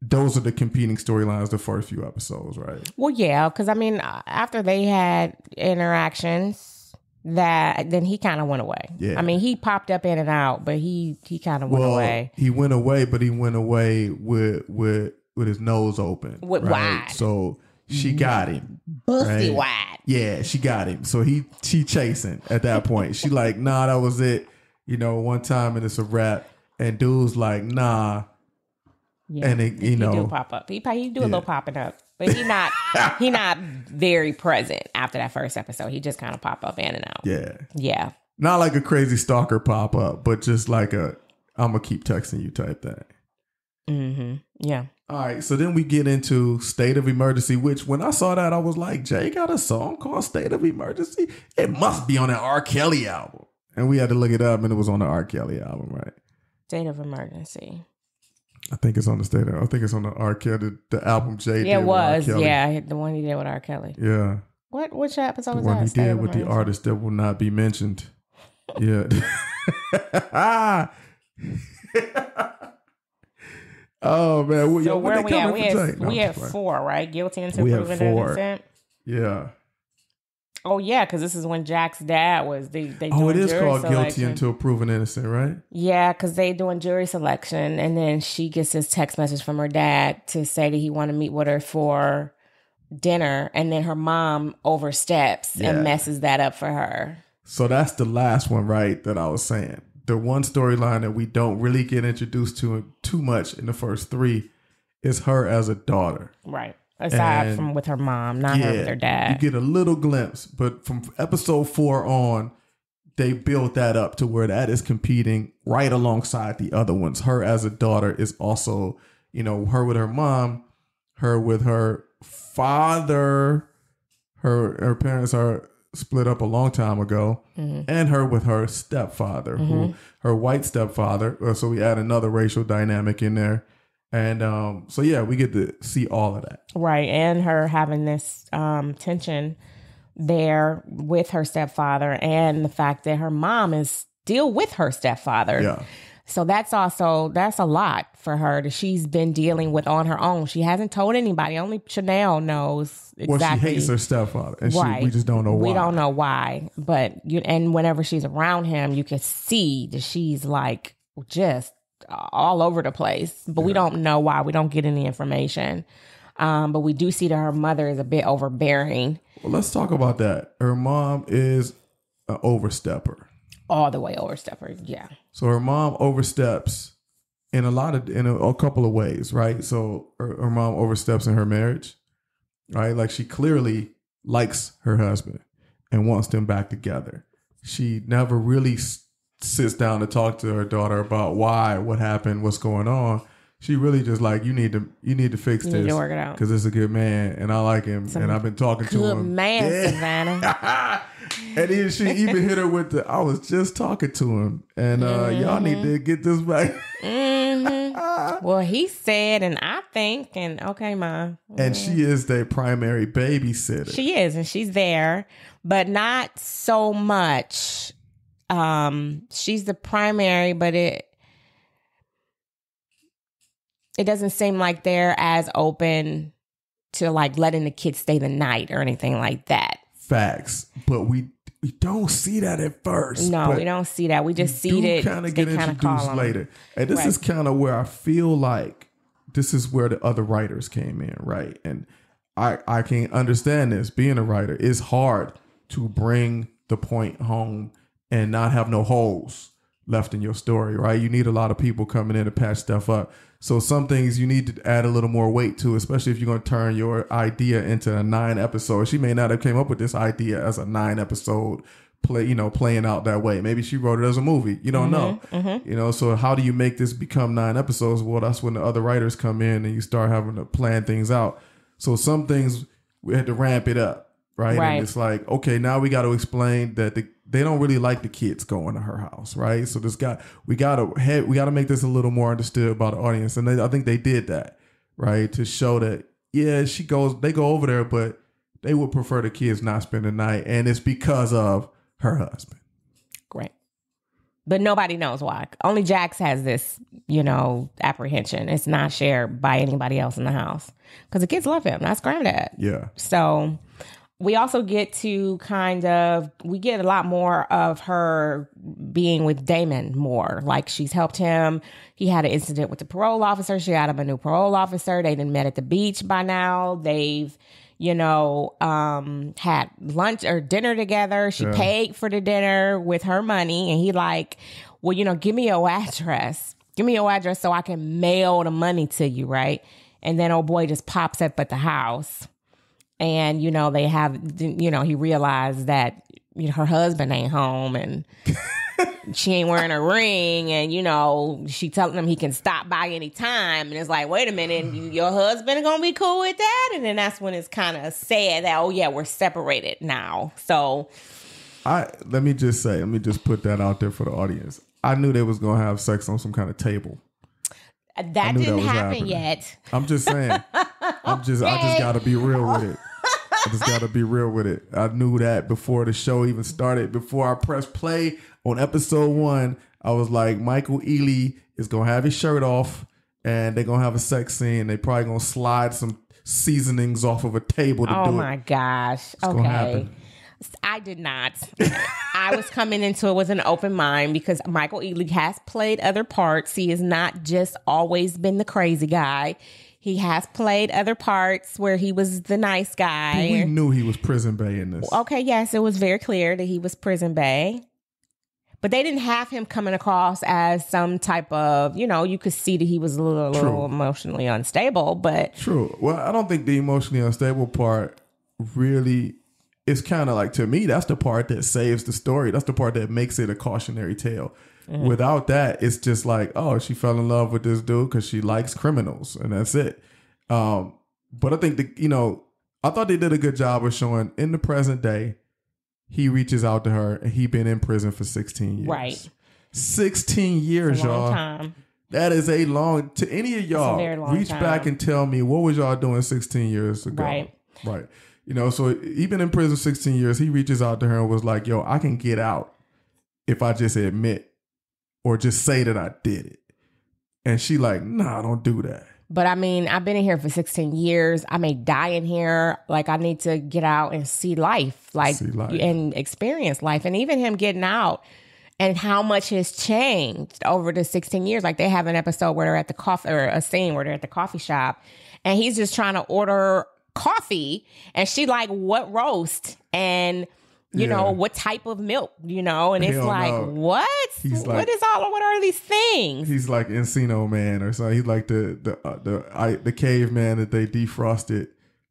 those are the competing storylines the first few episodes, right? Well, yeah, because I mean, after they had interactions, then he kind of went away. Yeah. I mean, he popped up in and out, but he kind of went away. He went away, but he went away with his nose open. With wide. So she got him. Busty right? wide. Yeah, she got him. So she chasing at that point. She like, nah, that was it. You know, one time and it's a wrap. And dude's like, nah. Yeah, and it, he do pop up. He do a little popping up, but he not very present after that first episode. He just kind of pop up in and out. Yeah. Not like a crazy stalker pop up, but just like I'm gonna keep texting you type thing. Yeah. All right. So then we get into State of Emergency, which when I saw that, I was like, Jay got a song called State of Emergency? It must be on that R. Kelly album. And we had to look it up, and it was on the R. Kelly album, right? State of Emergency. I think it's on the R. Kelly, the album Jay did. Yeah, it was. With R. Kelly. Yeah, the one he did with R. Kelly. Yeah. Which episode was the one that? he did with the artist that will not be mentioned. Yeah. Oh man. So where we at? We have 4, right? Guilty until proven innocent. Yeah. Oh yeah, because this is when Jack's dad was. They it is called selection. Guilty Until Proven Innocent, right? Yeah, because they doing jury selection, and then she gets this text message from her dad to say that he want to meet with her for dinner, and then her mom oversteps and messes that up for her. So that's the last one, right? That I was saying. The one storyline that we don't really get introduced to too much in the first 3 is her as a daughter, right? Aside from with her mom, not her with her dad. You get a little glimpse, but from episode 4 on, they built that up to where that is competing right alongside the other ones. Her as a daughter is also, her with her mom, her with her father, her parents are split up a long time ago, and her with her stepfather, her white stepfather. So we add another racial dynamic in there. And we get to see all of that. Right. And her having this tension there with her stepfather, and the fact that her mom is still with her stepfather. Yeah. So that's a lot for her that she's been dealing with on her own. She hasn't told anybody. Only Chanel knows exactly. Well, she hates her stepfather, and we just don't know why. We don't know why. But and whenever she's around him, you can see that she's like just all over the place, but we don't know why. We don't get any information. But we do see that her mother is a bit overbearing. Well, let's talk about that. Her mom is an overstepper. All the way overstepper, yeah. So her mom oversteps in a couple of ways, right? So her mom oversteps in her marriage, right? Like she clearly likes her husband and wants them back together. She never really sits down to talk to her daughter about what happened, what's going on. She really just like, you need to fix this. You need to work it out. Because it's a good man and I like him and I've been talking to him. Good man, Savannah. And then she even hit her with the, I was just talking to him. And y'all need to get this back. Well, he said, and I think, and okay, Ma. And she is their primary babysitter. She is, and she's there, but not so much. She's the primary, but it doesn't seem like they're as open to like letting the kids stay the night or anything like that. Facts. But we don't see that at first. No, we don't see that. We just see it. Kind of get introduced later. And this is kind of where I feel like this is where the other writers came in, right? And I can understand this. Being a writer, it's hard to bring the point home and not have no holes left in your story, right? You need a lot of people coming in to patch stuff up. So some things you need to add a little more weight to, especially if you're going to turn your idea into a 9 episode. She may not have came up with this idea as a 9 episode playing out that way. Maybe she wrote it as a movie. You don't know. So how do you make this become 9 episodes? Well, that's when the other writers come in and you start having to plan things out. So some things we had to ramp it up, right? And it's like, okay, now we got to explain that they don't really like the kids going to her house, right? So we gotta make this a little more understood by the audience, and I think they did that, right, to show that they go over there, but they would prefer the kids not spend the night, and it's because of her husband. Great, but nobody knows why. Only Jax has this, apprehension. It's not shared by anybody else in the house because the kids love him. That's granddad. Yeah. So. We also get to we get a lot more of her being with Damon more. Like she's helped him. He had an incident with the parole officer. She got him a new parole officer. They done met at the beach by now. They've, had lunch or dinner together. She paid for the dinner with her money. And he like, well, give me your address. Give me your address so I can mail the money to you, right? And then old boy just pops up at the house. And, they have, he realized that her husband ain't home and she ain't wearing a ring. And, she telling him he can stop by any time. And it's like, wait a minute, your husband going to be cool with that? And then that's when it's kind of sad that, oh, yeah, we're separated now. So let me just put that out there for the audience. I knew they was going to have sex on some kind of table. That didn't happen yet. I'm just saying. I just got to be real with it. I knew that before the show even started. Before I pressed play on episode 1, I was like, Michael Ealy is going to have his shirt off and they're going to have a sex scene. They probably going to slide some seasonings off of a table to do it. Oh, my gosh. It's gonna happen. I did not. I was coming into it with an open mind because Michael Ealy has played other parts. He has not just always been the crazy guy. He has played other parts where he was the nice guy. But we knew he was prison bae in this. Okay, yes, it was very clear that he was prison bae. But they didn't have him coming across as some type of, you could see that he was a little emotionally unstable. But true. Well, I don't think the emotionally unstable part really... It's kind of like, to me, that's the part that saves the story. That's the part that makes it a cautionary tale. Mm-hmm. Without that, it's just like, oh, she fell in love with this dude because she likes criminals, and that's it. But I think I thought they did a good job of showing in the present day, he reaches out to her, and he been in prison for 16 years. Right. 16 years, it's a long y'all. Time. That is a long. To any of y'all, reach back and tell me what was y'all doing 16 years ago. Right. So he been in prison 16 years. He reaches out to her and was like, yo, I can get out if I just admit or just say that I did it. And she like, nah, don't do that. But I mean, I've been in here for 16 years. I may die in here. Like, I need to get out and see life, and experience life. And even him getting out and how much has changed over the 16 years. Like, they have an episode where they're at the coffee, or a scene where they're at the coffee shop and he's just trying to order coffee, and she like, what roast and what type of milk, and it's like, what? What are these things? He's like Encino Man or something. He's like the caveman that they defrosted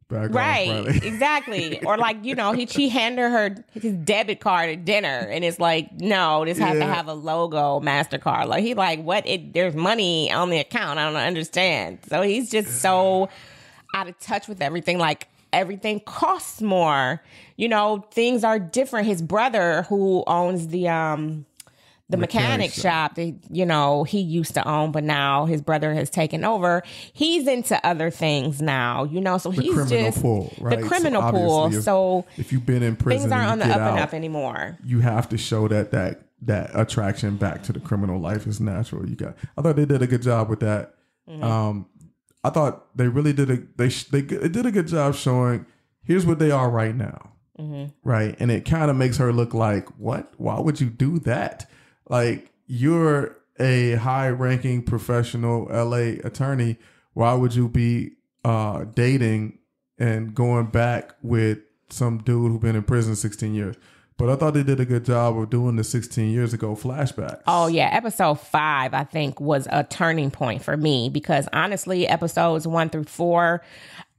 back right, exactly. Or like, he handed her his debit card at dinner, and it's like, no, this has to have a logo, MasterCard. Like, he like, what? There's money on the account. I don't understand. So he's just so out of touch with everything. Like, everything costs more. You know, things are different. His brother, who owns the mechanic shop that, you know, he used to own, but now his brother has taken over. He's into other things now, you know, so he's just pool, right? the criminal so pool. So if you've been in prison, things aren't on the up and out, up anymore. You have to show that attraction back to the criminal life is natural. I thought they did a good job with that. Mm-hmm. I thought they really did they did a good job showing here's what they are right now. Mm-hmm. Right. And it kind of makes her look like, what? Why would you do that? Like, you're a high-ranking professional LA attorney. Why would you be dating and going back with some dude who's been in prison 16 years? But I thought they did a good job of doing the 16 years ago flashbacks. Oh, yeah. Episode 5, I think, was a turning point for me because, honestly, episodes 1 through 4,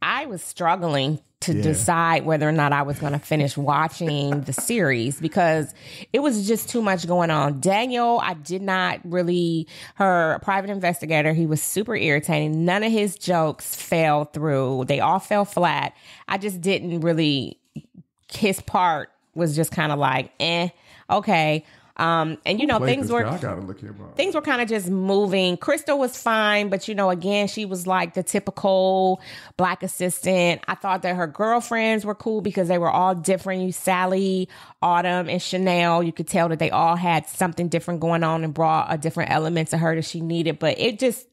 I was struggling to decide whether or not I was going to finish watching the series because it was just too much going on. Daniel, I did not really, her private investigator, he was super irritating. None of his jokes fell through. They all fell flat. I just didn't really, his part was just kind of like, okay. And you know, things were kind of just moving. Crystal was fine, but you know, again, she was like the typical Black assistant. I thought that her girlfriends were cool because they were all different. You, Sally, Autumn, and Chanel, you could tell that they all had something different going on and brought a different element to her that she needed. But it just,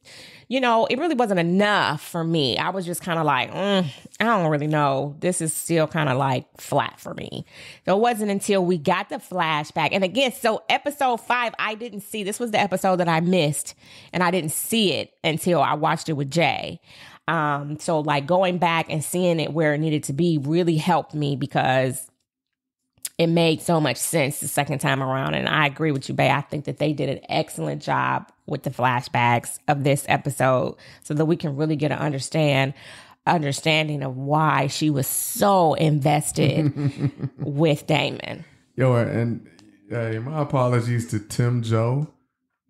you know, it really wasn't enough for me. I was just kind of like, I don't really know. This is still kind of like flat for me. So it wasn't until we got the flashback. And again, so episode 5, I didn't see. This was the episode that I missed. And I didn't see it until I watched it with Jay. So like going back and seeing it where it needed to be really helped me because it made so much sense the second time around. And I agree with you, Bae. I think that they did an excellent job with the flashbacks of this episode so that we can really get an understanding of why she was so invested with Damon. Yo, and my apologies to Tim Joe,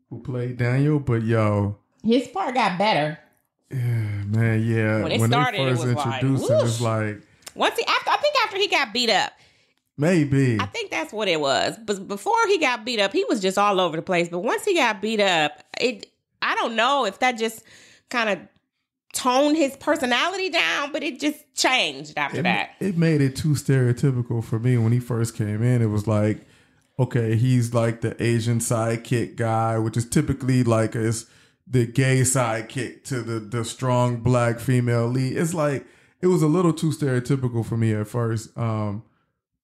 who played Daniel, but yo, his part got better. Yeah, man, yeah. When started, they first introduced him, it's like I think after he got beat up. Maybe. I think that's what it was. But before he got beat up, he was just all over the place. But once he got beat up, I don't know if that just kind of toned his personality down, but it just changed after that. It made it too stereotypical for me when he first came in. It was like, okay, he's like the Asian sidekick guy, which is typically like the gay sidekick to the strong Black female lead. It's like, it was a little too stereotypical for me at first.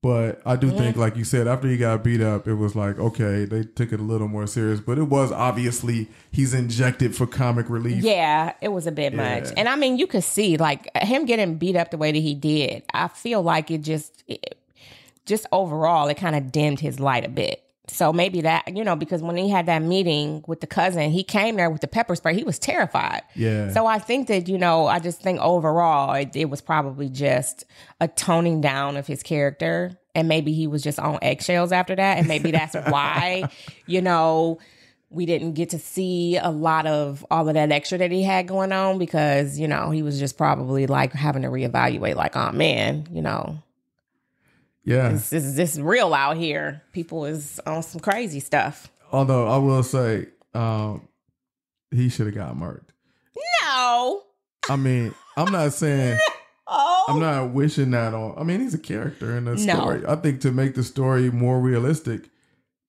But I do think, like you said, after he got beat up, it was like, okay, they took it a little more serious. But it was obviously he's injected for comic relief. Yeah, it was a bit much. And I mean, you could see like him getting beat up the way that he did. I feel like it just overall, it kind of dimmed his light a bit. So maybe that, you know, because when he had that meeting with the cousin, he came there with the pepper spray. He was terrified. Yeah. So I think that, you know, I just think overall it was probably just a toning down of his character. And maybe he was just on eggshells after that. And maybe that's why, you know, we didn't get to see a lot of all of that extra that he had going on because, you know, he was just probably like having to reevaluate like, oh man, you know. Yeah. This is real out here. People is on some crazy stuff. Although I will say, he should have got murdered. No. I mean, I'm not saying, I'm not wishing that on. I mean, he's a character in the story. I think to make the story more realistic,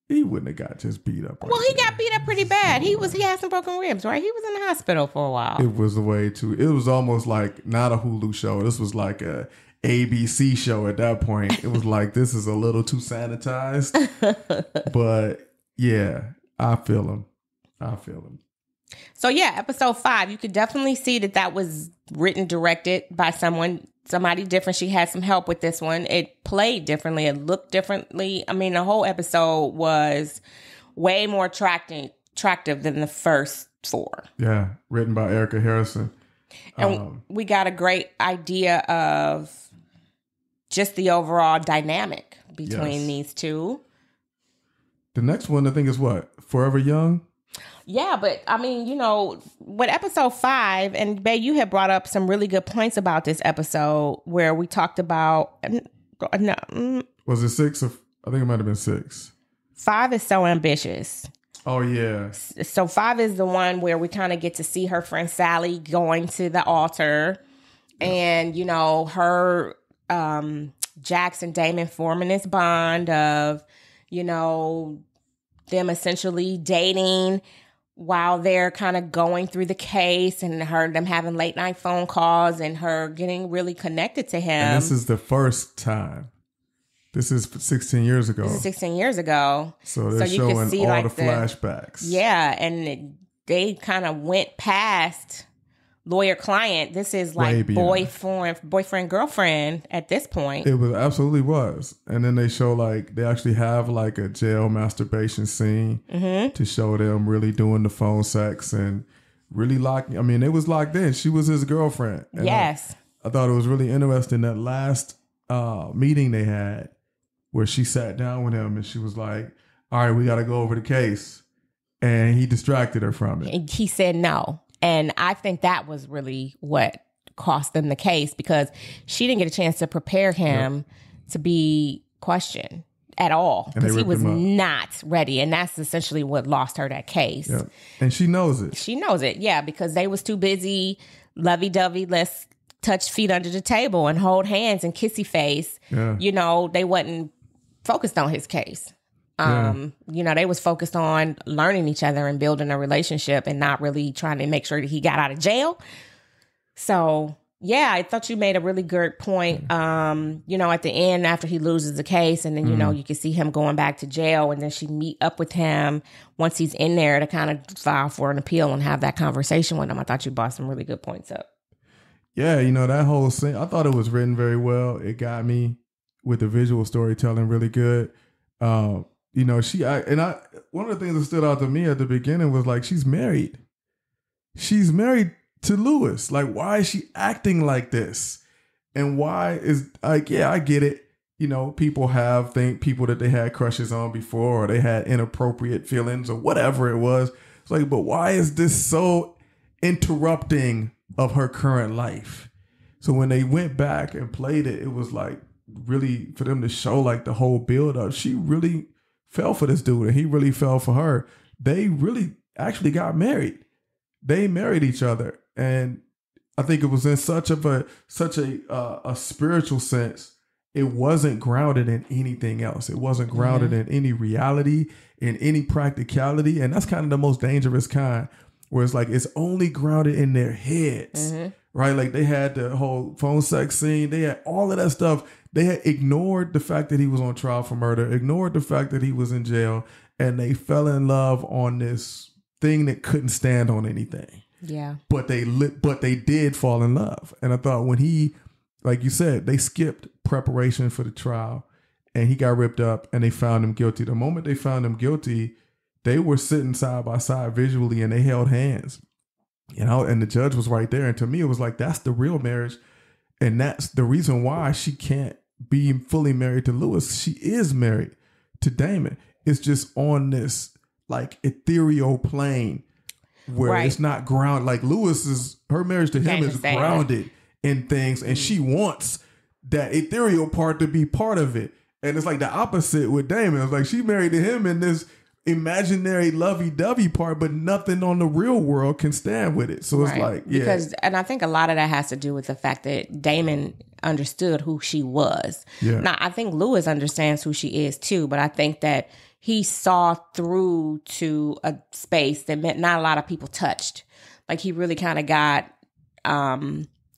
he wouldn't have got just beat up. Well, he got beat up pretty bad. He had some broken ribs, right? He was in the hospital for a while. It was it was almost like not a Hulu show. This was like a ABC show at that point. It was like, this is a little too sanitized. But yeah, I feel him. So yeah, episode 5, you could definitely see that was written, directed by somebody different. She had some help with this one. It played differently. It looked differently. I mean, the whole episode was way more attractive than the first 4. Yeah, written by Erica Harrison. And we got a great idea of just the overall dynamic between these two. The next one, I think, is what? Forever Young? Yeah, but I mean, with episode 5, and Bae, you had brought up some really good points about this episode where we talked about. Was it 6? I think it might have been 6. 5 is so ambitious. Oh, yeah. So 5 is the one where we kind of get to see her friend Sally going to the altar, and her Jax and Damon forming this bond of them essentially dating while they're kind of going through the case, and them having late night phone calls, and her getting really connected to him. And this is the first time. This is 16 years ago. This is 16 years ago. So they're showing all the flashbacks. Yeah, and they kind of went past lawyer-client. This is like boyfriend-girlfriend at this point. It absolutely was. And then they show they actually have like a jail masturbation scene to show them really doing the phone sex and really it was locked in. She was his girlfriend. And yes. I thought it was really interesting that last meeting they had where she sat down with him and she was like, all right, we got to go over the case. And he distracted her from it. And he said no. And I think that was really what cost them the case, because she didn't get a chance to prepare him to be questioned at all, because he was not ready. And that's essentially what lost her that case. Yep. And she knows it. She knows it, yeah, because they was too busy lovey-dovey, let's touch feet under the table and hold hands and kissy face. Yeah. They wasn't focused on his case. They was focused on learning each other and building a relationship and not really trying to make sure that he got out of jail. So, yeah, I thought you made a really good point. At the end, after he loses the case, and then, you can see him going back to jail, and then she meet up with him once he's in there to kind of file for an appeal and have that conversation with him. I thought you brought some really good points up. Yeah, that whole scene, I thought it was written very well. It got me with the visual storytelling really good. One of the things that stood out to me at the beginning was she's married. She's married to Lewis. Why is she acting like this? And why is I get it. People think people that they had crushes on before, or they had inappropriate feelings or whatever it was. It's but why is this so interrupting of her current life? So when they went back and played it, it was really for them to show the whole build up. She really fell for this dude and he really fell for her. They really actually got married. They married each other. And I think it was in such a spiritual sense. It wasn't grounded in anything else. It wasn't grounded in any reality, in any practicality. And that's kind of the most dangerous kind, where it's it's only grounded in their heads, right? They had the whole phone sex scene. They had all of that stuff. They had ignored the fact that he was on trial for murder, ignored the fact that he was in jail, and they fell in love on this thing that couldn't stand on anything. Yeah. But they did fall in love. And I thought when he, like you said, they skipped preparation for the trial and he got ripped up and they found him guilty. The moment they found him guilty, they were sitting side by side visually and they held hands, and the judge was right there. And to me, it was that's the real marriage. And that's the reason why she can't be fully married to Lewis. She is married to Damon. It's just on this ethereal plane where it's not grounded. Her marriage to him is grounded in things, and she wants that ethereal part to be part of it. And it's the opposite with Damon. It's she married to him in this imaginary lovey-dovey part, but nothing on the real world can stand with it. So it's because, and I think a lot of that has to do with the fact that Damon understood who she was. Yeah. Now, I think Lewis understands who she is too, but I think that he saw through to a space that not a lot of people touched. He really kind of got,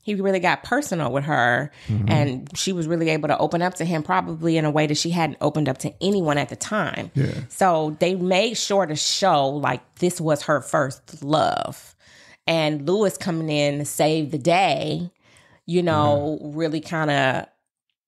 he really got personal with her, and she was really able to open up to him probably in a way that she hadn't opened up to anyone at the time. Yeah. So they made sure to show this was her first love, and Lewis coming in to save the day, really kind of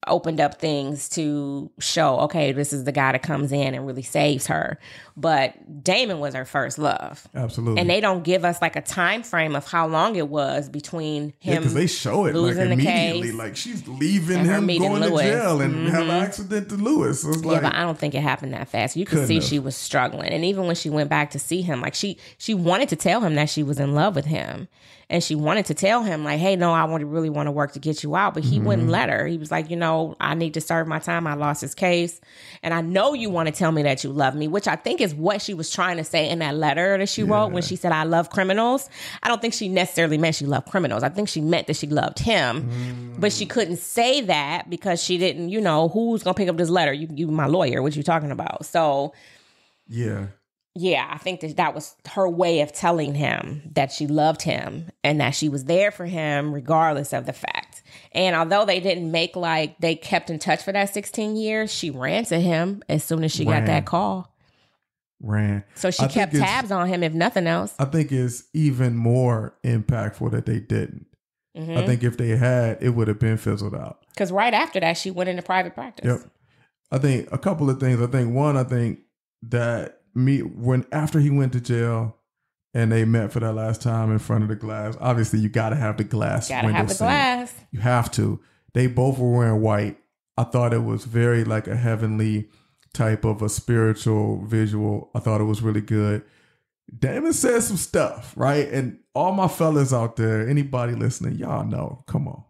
opened up things to show, okay, this is the guy that comes in and really saves her. But Damon was her first love. Absolutely. And they don't give us like a time frame of how long it was between him because they show it like immediately, like she's leaving him, going to jail, and have an accident to Lewis. So it's like, but I don't think it happened that fast. You could see she was struggling. And even when she went back to see him, like she wanted to tell him that she was in love with him. And she wanted to tell him like, hey, no, I really want to work to get you out. But he wouldn't let her. He was like, I need to serve my time. I lost his case. And I know you want to tell me that you love me, which I think is what she was trying to say in that letter that she wrote when she said, I love criminals. I don't think she necessarily meant she loved criminals. I think she meant that she loved him. But she couldn't say that because she didn't, who's going to pick up this letter? You my lawyer. What you talking about? So, yeah, I think that was her way of telling him that she loved him and that she was there for him regardless of the fact. And although they didn't make like they kept in touch for that 16 years, she ran to him as soon as she got that call. So she kept tabs on him, if nothing else. I think it's even more impactful that they didn't. I think if they had, it would have been fizzled out. Because right after that, she went into private practice. Yep. I think a couple of things. I think that after he went to jail and they met for that last time in front of the glass, obviously you got to have the glass window scene. You have to. They both were wearing white. I thought it was very like a heavenly type of a spiritual visual. I thought it was really good. Damon said some stuff, right? And all my fellas out there, anybody listening, y'all know, come on.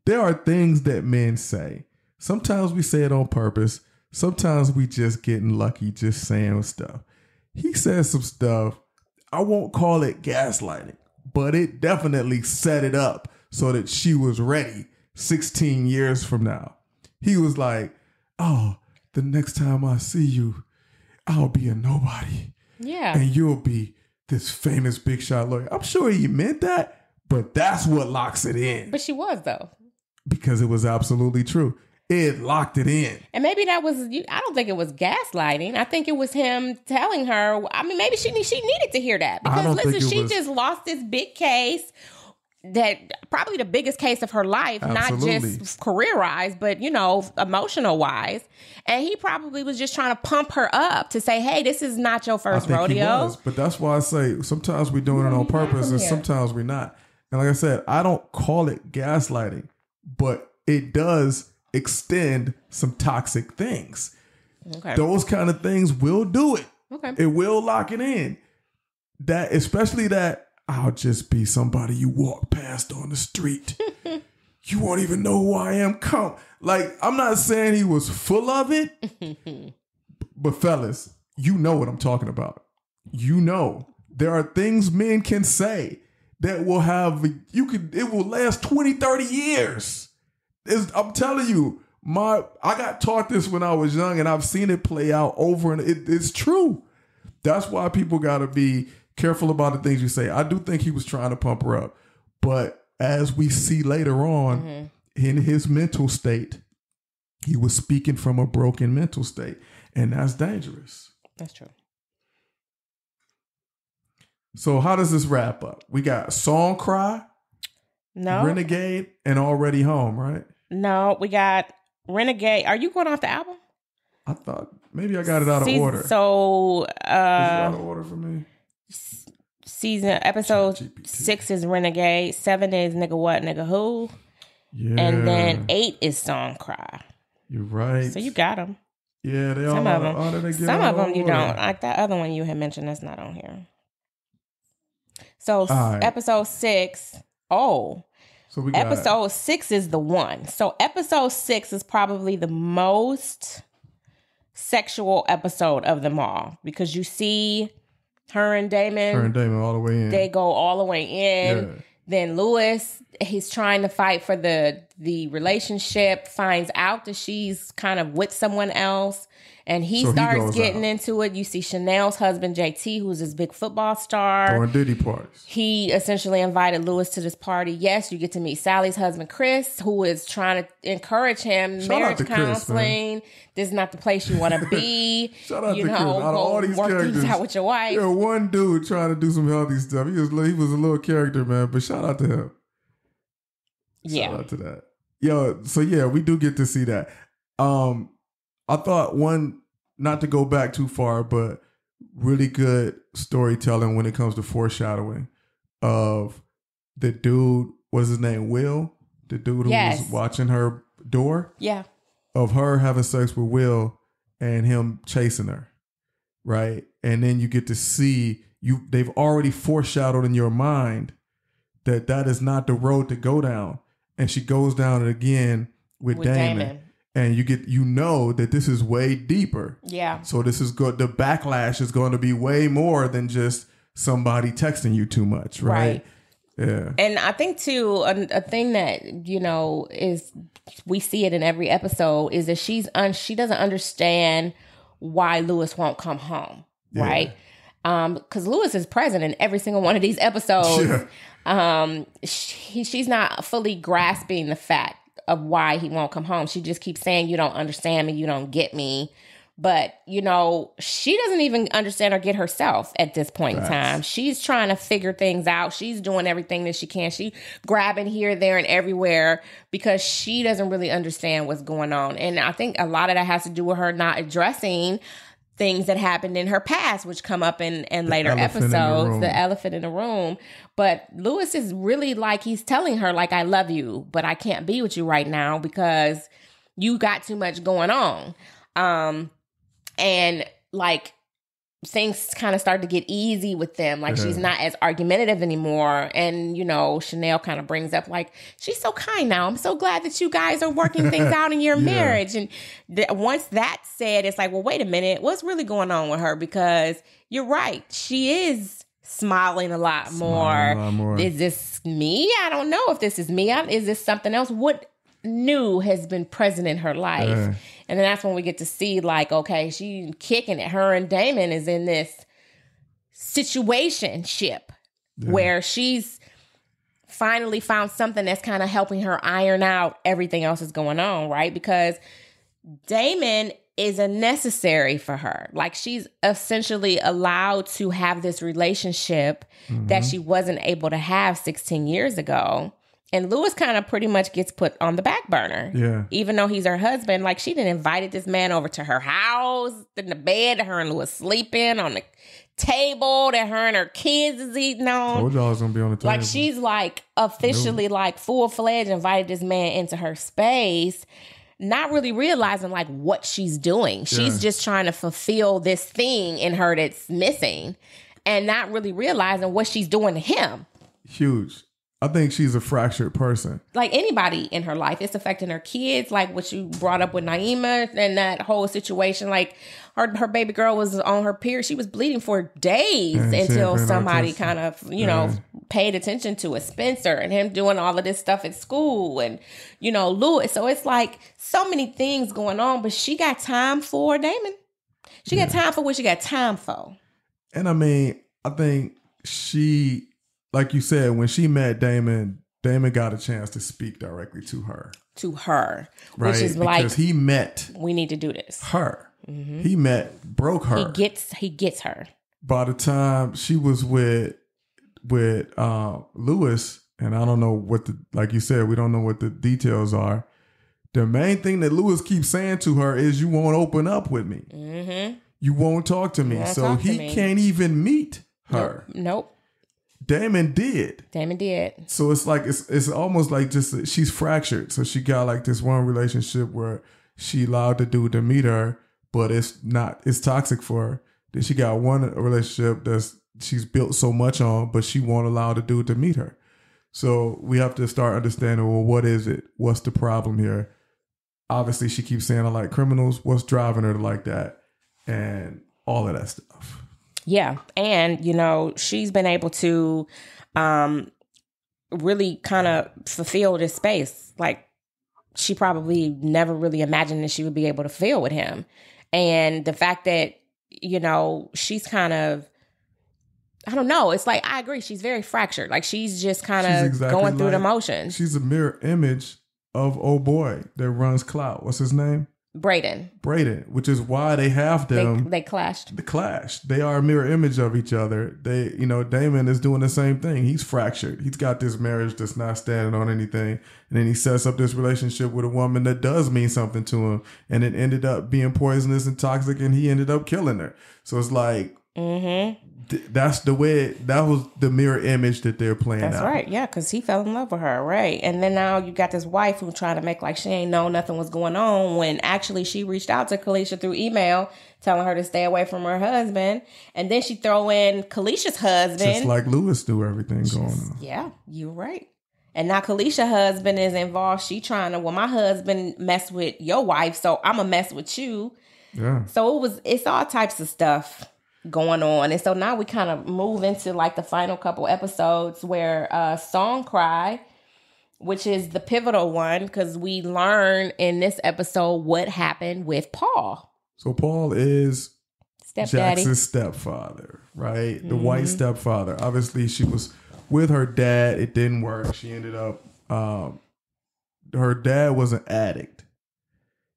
There are things that men say. Sometimes we say it on purpose. Sometimes we just getting lucky just saying stuff. He says some stuff. I won't call it gaslighting, but it definitely set it up so that she was ready 16 years from now. He was like, oh, the next time I see you, I'll be a nobody. Yeah. And you'll be this famous big shot lawyer. I'm sure he meant that, but that's what locks it in. But she was, though. Because it was absolutely true. It locked it in. And maybe that was, I don't think it was gaslighting. I think it was him telling her, I mean, maybe she needed to hear that. Because listen, she just lost this big case, that probably the biggest case of her life, Absolutely. Not just career-wise, but, emotional-wise. And he probably was just trying to pump her up to say, hey, this is not your first rodeo. But that's why I say sometimes we're doing it on purpose and sometimes we're not. And like I said, I don't call it gaslighting, but it does extend some toxic things. Okay. Those kind of things will do it. Okay. It will lock it in. That, especially that, I'll just be somebody you walk past on the street. You won't even know who I am. Like, I'm not saying he was full of it, but fellas, you know what I'm talking about. You know, there are things men can say that will have, it will last 20, 30 years. I'm telling you, I got taught this when I was young and I've seen it play out over and it's true. That's why people got to be careful about the things you say. I do think he was trying to pump her up, but as we see later on in his mental state, he was speaking from a broken mental state, and that's dangerous. That's true. So how does this wrap up? We got Song Cry, no, Renegade, and Already Home, right? No, we got Renegade. Are you going off the album? I thought maybe I got it out of order. So, is it out of order for me? Episode 6 is Renegade. 7 is Nigga What, Nigga Who. Yeah. And then 8 is Song Cry. You're right. So you got them. Yeah, they some all of them. Some of them you don't. Like that other one you had mentioned, that's not on here. So episode 6. Oh. So we got episode 6 is the one. So episode 6 is probably the most sexual episode of them all, because you see her and Damon all the way in. They go all the way in. Yeah. Then Lewis, he's trying to fight for the relationship, finds out that she's kind of with someone else, and he starts getting into it. You see Chanel's husband, JT, who's this big football star. Throwing Diddy parties. He essentially invited Lewis to this party. Yes, you get to meet Sally's husband, Chris, who is trying to encourage him. Marriage counseling. This is not the place you want to be. Shout out to Chris. Out of all these characters, out with your wife. Yeah, one dude trying to do some healthy stuff. He was a little character, man, but shout out to him. Shout out to that. Yo, so yeah, we do get to see that. I thought one, not to go back too far, but really good storytelling when it comes to foreshadowing of the dude, what's his name, Will? The dude who was watching her door? Yeah. Of her having sex with Will and him chasing her, right? And then you get to see, they've already foreshadowed in your mind that is not the road to go down. And she goes down it again with Damon. And you know that this is way deeper. Yeah. So this is good. The backlash is going to be way more than just somebody texting you too much, right? Yeah. And I think too, a thing that, you know, is, we see it in every episode, is that she doesn't understand why Lewis won't come home, right? Because Lewis is present in every single one of these episodes. Yeah. She's not fully grasping the fact of why he won't come home. She just keeps saying, you don't understand me, you don't get me. But, you know, she doesn't even understand or get herself at this point in time. She's trying to figure things out. She's doing everything that she can. She grabbing here, there, and everywhere because she doesn't really understand what's going on. And I think a lot of that has to do with her not addressing things that happened in her past, which come up in later episodes, the elephant in the room. But Lewis is really like, he's telling her, like, I love you, but I can't be with you right now because you got too much going on. And like things kind of start to get easy with them. Like she's not as argumentative anymore. And, you know, Chanel kind of brings up like, she's so kind now. I'm so glad that you guys are working things out in your marriage. And once that's said, it's like, well, wait a minute, what's really going on with her? Because you're right. She is smiling a lot more. Is this me? I don't know if this is me. Is this something else? What new has been present in her life? And then that's when we get to see, like, okay, she's kicking it. Her and Damon is in this situationship where she's finally found something that's kind of helping her iron out everything else that's going on, right? Because Damon isn't necessary for her. Like, she's essentially allowed to have this relationship that she wasn't able to have 16 years ago. And Lewis kind of pretty much gets put on the back burner. Yeah. Even though he's her husband, like, she didn't invited this man over to her house, in the bed that her and Lewis sleeping, on the table that her and her kids is eating on. Told y'all I was going to be on the table. Like, she's like officially like full-fledged invited this man into her space, not really realizing like what she's doing. She's just trying to fulfill this thing in her that's missing and not really realizing what she's doing to him. Huge. I think she's a fractured person. Like anybody in her life, it's affecting her kids. Like what you brought up with Naima and that whole situation. Like her baby girl was on her period. She was bleeding for days until somebody kind of, you know, paid attention to it. Spencer and him doing all of this stuff at school and, you know, Lewis. So it's like so many things going on, but she got time for Damon. She got time for what she got time for. And I mean, I think she... Like you said, when she met Damon, Damon got a chance to speak directly to her. Right? Which is like, because he met, we need to do this. Her. Mm-hmm. He broke her. He gets her. By the time she was with Lewis, and I don't know like you said, we don't know what the details are. The main thing that Lewis keeps saying to her is, you won't open up with me. Mm-hmm. You won't talk to me. So he can't even meet her. Nope. Damon did. So it's like, it's almost like just, she's fractured. So she got like this one relationship where she allowed the dude to meet her, but it's toxic for her. Then she got one relationship she's built so much on, but she won't allow the dude to meet her. So we have to start understanding, well, what is it? What's the problem here? Obviously she keeps saying, I like criminals. What's driving her to like that? And all of that stuff. Yeah. And, you know, she's been able to really kind of fulfill this space. Like, she probably never really imagined that she would be able to fulfill with him. And the fact that, you know, she's kind of, I don't know. It's like, I agree. She's very fractured. Like, she's just kind of going through the motions. She's a mirror image of old boy that runs Clout. What's his name? Braden, which is why they have them. They clashed. The clash. They are a mirror image of each other. They, Damon is doing the same thing. He's fractured. He's got this marriage that's not standing on anything. And then he sets up this relationship with a woman that does mean something to him. And it ended up being poisonous and toxic, and he ended up killing her. So it's like, that's the way, that was the mirror image that they're playing out. That's right. Yeah, because he fell in love with her. Right. And then now you got this wife who's trying to make like she ain't know nothing was going on when actually she reached out to Kalisha through email telling her to stay away from her husband. And then she throw in Kalisha's husband. Just like Lewis knew everything going on. Yeah, you're right. And now Kalisha's husband is involved. She trying to, well, my husband messed with your wife, so I'm going to mess with you. Yeah. So it's all types of stuff going on. And so now we kind of move into like the final couple episodes where Song Cry, which is the pivotal one, because we learn in this episode what happened with Paul. So Paul is Stepdaddy. Jax's stepfather, right? The white stepfather. Obviously, she was with her dad. It didn't work. She ended up, her dad was an addict.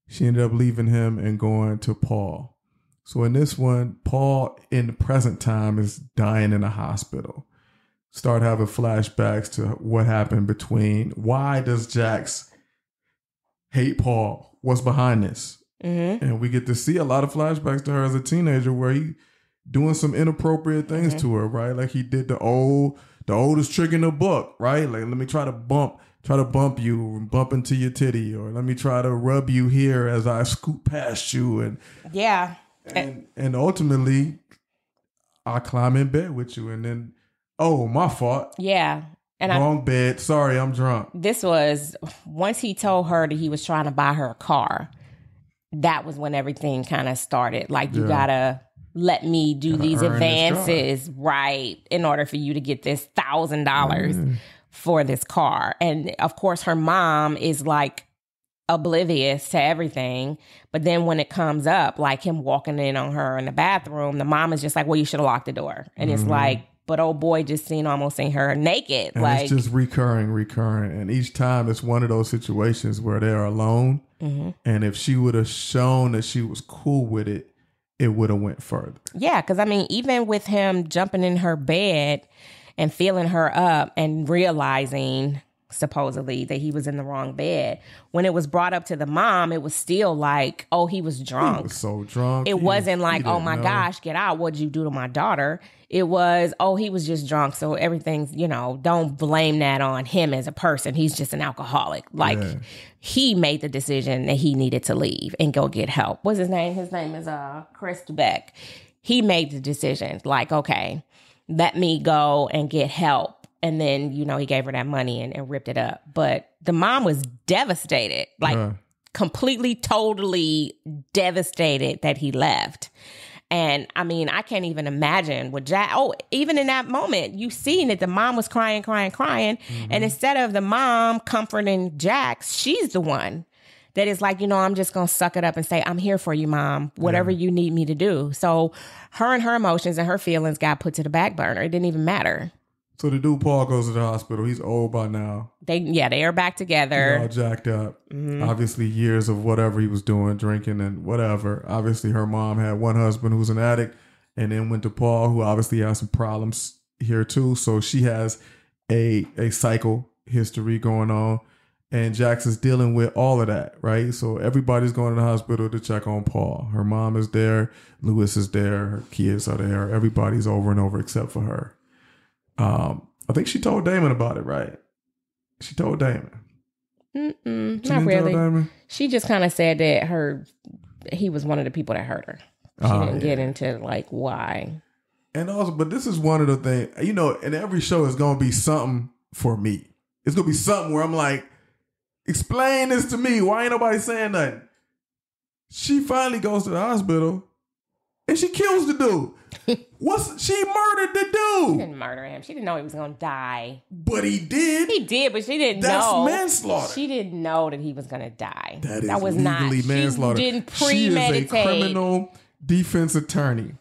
She ended up leaving him and going to Paul. So in this one, Paul in the present time is dying in a hospital. Start having flashbacks to what happened between, why does Jax hate Paul? What's behind this? And we get to see a lot of flashbacks to her as a teenager where he doing some inappropriate things to her, right? Like he did the oldest trick in the book, right? Like, let me try to bump you and bump into your titty, or let me try to rub you here as I scoot past you. And yeah. And ultimately, I climb in bed with you, and then, oh, my fault. Yeah. And wrong bed. Sorry, I'm drunk. This was, once he told her that he was trying to buy her a car, that was when everything kind of started. Like, you gotta let me do these advances, right, in order for you to get this $1,000 for this car. And of course, her mom is like oblivious to everything. But then when it comes up, like him walking in on her in the bathroom, the mom is just like, well, you should have locked the door. And it's like, but old boy just almost seen her naked. And like, it's just recurring. And each time it's one of those situations where they're alone. And if she would have shown that she was cool with it, it would have went further. Yeah, because I mean, even with him jumping in her bed and feeling her up and realizing supposedly that he was in the wrong bed, when it was brought up to the mom, it was still like, oh, he was drunk. He was so drunk. It wasn't like, oh my gosh, get out. What'd you do to my daughter? It was, oh, he was just drunk. So everything's, don't blame that on him as a person. He's just an alcoholic. Like he made the decision that he needed to leave and go get help. What's his name? His name is Chris Beck. He made the decision like, okay, let me go and get help. And then, he gave her that money and ripped it up. But the mom was devastated, like completely, totally devastated that he left. And I mean, I can't even imagine what Jack, even in that moment, you seen that the mom was crying. And instead of the mom comforting Jax, she's the one that is like, I'm just going to suck it up and say, I'm here for you, mom, whatever you need me to do. So her and her emotions and her feelings got put to the back burner. It didn't even matter. So the dude Paul goes to the hospital. He's old by now. They are back together. They're all jacked up. Obviously, years of whatever he was doing, drinking and whatever. Obviously, her mom had one husband who's an addict, and then went to Paul, who obviously has some problems here too. So she has a cycle history going on, and Jax is dealing with all of that, right? So everybody's going to the hospital to check on Paul. Her mom is there, Lewis is there, her kids are there. Everybody's over and over except for her. I think she told Damon about it, right? She told Damon. Not really. She just kind of said that he was one of the people that hurt her. She didn't get into like why. And also, but this is one of the things, in every show is going to be something for me. It's going to be something where I'm like, explain this to me. Why ain't nobody saying nothing? She finally goes to the hospital and she kills the dude. She murdered the dude. She didn't murder him. She didn't know he was going to die. But he did. He did, but she didn't know. That's manslaughter. She didn't know that he was going to die. That was legally not manslaughter. She didn't premeditate. She is a criminal defense attorney.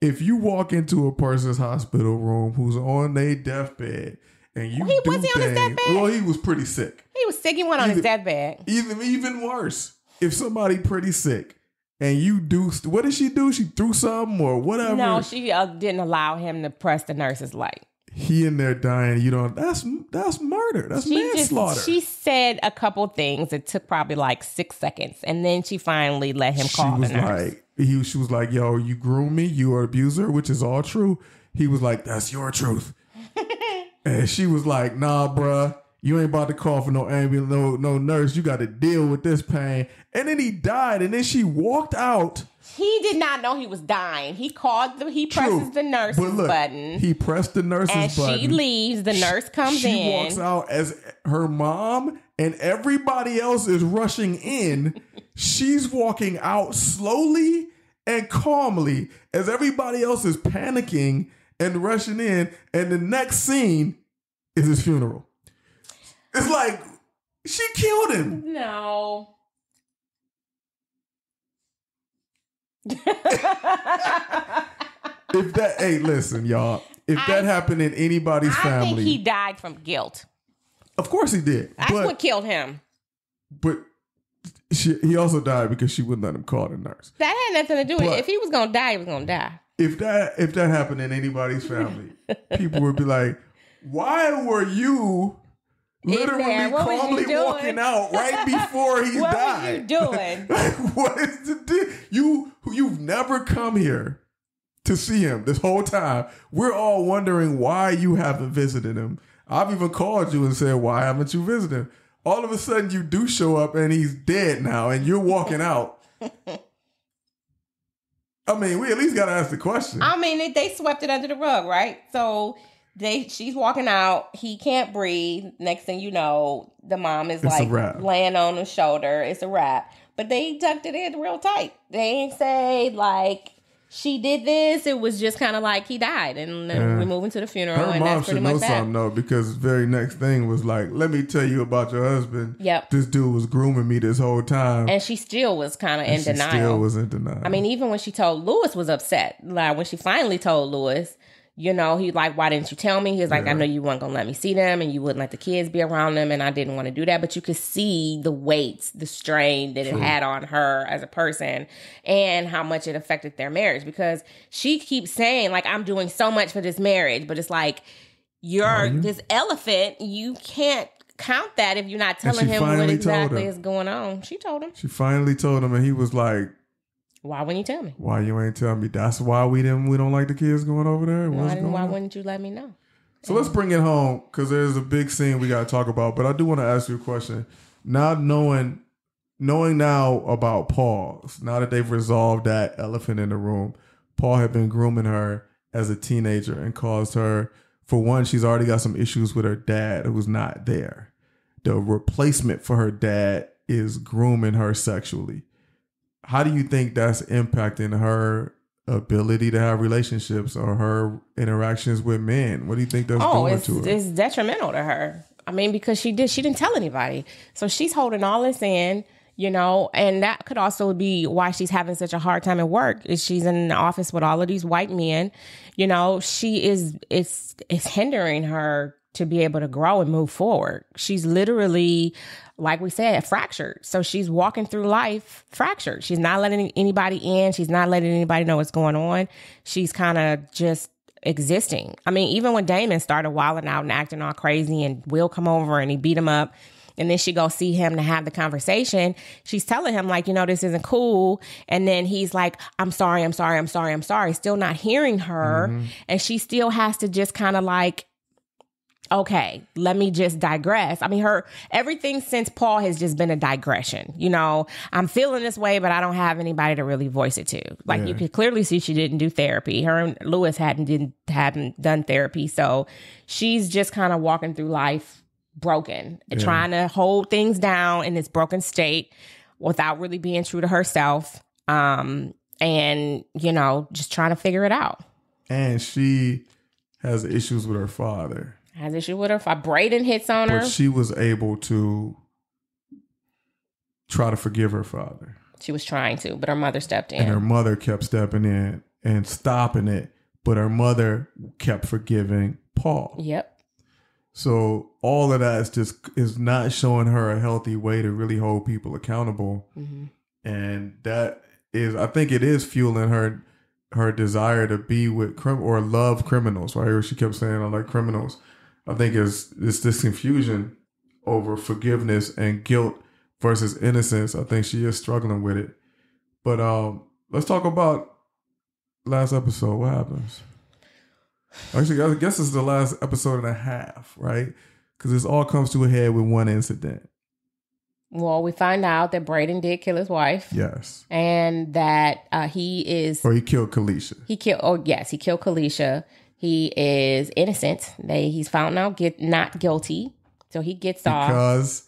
If you walk into a person's hospital room who's on their deathbed and you was he on his deathbed? Well, he was pretty sick. He was sick. He went on his deathbed. Even worse. if somebody pretty sick and you do, what did she do? She threw something or whatever. No, she didn't allow him to press the nurse's light. He in there dying. You don't. That's murder. That's manslaughter. She said a couple things. It took probably like 6 seconds, and then she finally let him call the nurse. She was like, "Yo, you groomed me. You are an abuser," which is all true. He was like, "That's your truth," and she was like, "Nah, bruh. You ain't about to call for no ambulance, no nurse. You got to deal with this pain." And then he died. And then she walked out. He did not know he was dying. He presses the nurse's button. He pressed the nurse's button. And she leaves. The nurse comes in. She walks out as her mom and everybody else is rushing in. She's walking out slowly and calmly as everybody else is panicking and rushing in. And the next scene is his funeral. It's like, she killed him. No. Hey, listen, y'all. If that happened in anybody's family, I think he died from guilt. Of course he did. That's what killed him. But he also died because she wouldn't let him call the nurse. That had nothing to do with it. If he was gonna die, he was gonna die. If that happened in anybody's family, people would be like, "Why were you literally calmly walking out right before he died? What were you doing? What is the deal? You've never come here to see him this whole time. We're all wondering why you haven't visited him. I've even called you and said, why haven't you visited him? All of a sudden you do show up and he's dead now and you're walking out. I mean, we at least got to ask the question. I mean, they swept it under the rug, right? So she's walking out. He can't breathe. Next thing you know, the mom is like laying on his shoulder. It's a wrap. But they tucked it in real tight. They ain't say like she did this. It was just kind of like he died, and we're moving to the funeral. Her mom should know something though, because the very next thing was like, "Let me tell you about your husband. Yep, this dude was grooming me this whole time." And she still was kind of in denial. Still was in denial. I mean, even when she told Lewis, was upset. Like when she finally told Lewis. You know, he's like, why didn't you tell me? He's like, I know you weren't going to let me see them and you wouldn't let the kids be around them. And I didn't want to do that. But you could see the weight, the strain that it had on her as a person and how much it affected their marriage. Because she keeps saying, like, I'm doing so much for this marriage. But it's like, this elephant, you can't count that if you're not telling him what exactly is going on. She told him. She finally told him and he was like, why wouldn't you tell me? Why you ain't tell me? That's why we don't like the kids going over there? Why wouldn't you let me know? So let's bring it home because there's a big scene we got to talk about. But I do want to ask you a question. Now knowing now about Paul, now that they've resolved that elephant in the room, Paul had been grooming her as a teenager and caused her, for one, she's already got some issues with her dad who's not there. The replacement for her dad is grooming her sexually. How do you think that's impacting her ability to have relationships or her interactions with men? What do you think that's doing to her? It's detrimental to her. I mean, because she didn't tell anybody. So she's holding all this in, you know, and that could also be why she's having such a hard time at work. Is she's in the office with all of these white men, you know, it's hindering her to be able to grow and move forward. She's literally, like we said, fractured. So she's walking through life fractured. She's not letting anybody in. She's not letting anybody know what's going on. She's kind of just existing. I mean, even when Damon started wilding out and acting all crazy and Will come over and he beat him up, and then she go see him to have the conversation, she's telling him like, you know, this isn't cool. And then he's like, I'm sorry, still not hearing her. Mm-hmm. And she still has to just kind of like, okay, let me just digress. I mean, everything since Paul has just been a digression. You know, I'm feeling this way, but I don't have anybody to really voice it to. Like you could clearly see she didn't do therapy. Her and Lewis hadn't done therapy. So she's just kind of walking through life broken and trying to hold things down in this broken state without really being true to herself. And, you know, just trying to figure it out. And she has issues with her father. Has issue with her. Braden hits on her. But she was able to try to forgive her father. She was trying to, but her mother stepped in. And her mother kept stepping in and stopping it. But her mother kept forgiving Paul. Yep. So all of that is not showing her a healthy way to really hold people accountable. Mm-hmm. And that is, I think it is fueling her desire to be with or love criminals, right? Or she kept saying, I like criminals. I think it's this confusion over forgiveness and guilt versus innocence. I think she is struggling with it. But let's talk about last episode. What happens? Actually, I guess it's the last episode and a half, right? Because this all comes to a head with one incident. Well, we find out that Braden did kill his wife. Yes. And that he killed Kalisha. He killed Kalisha. He is innocent. He's found out not guilty. So he gets off. Because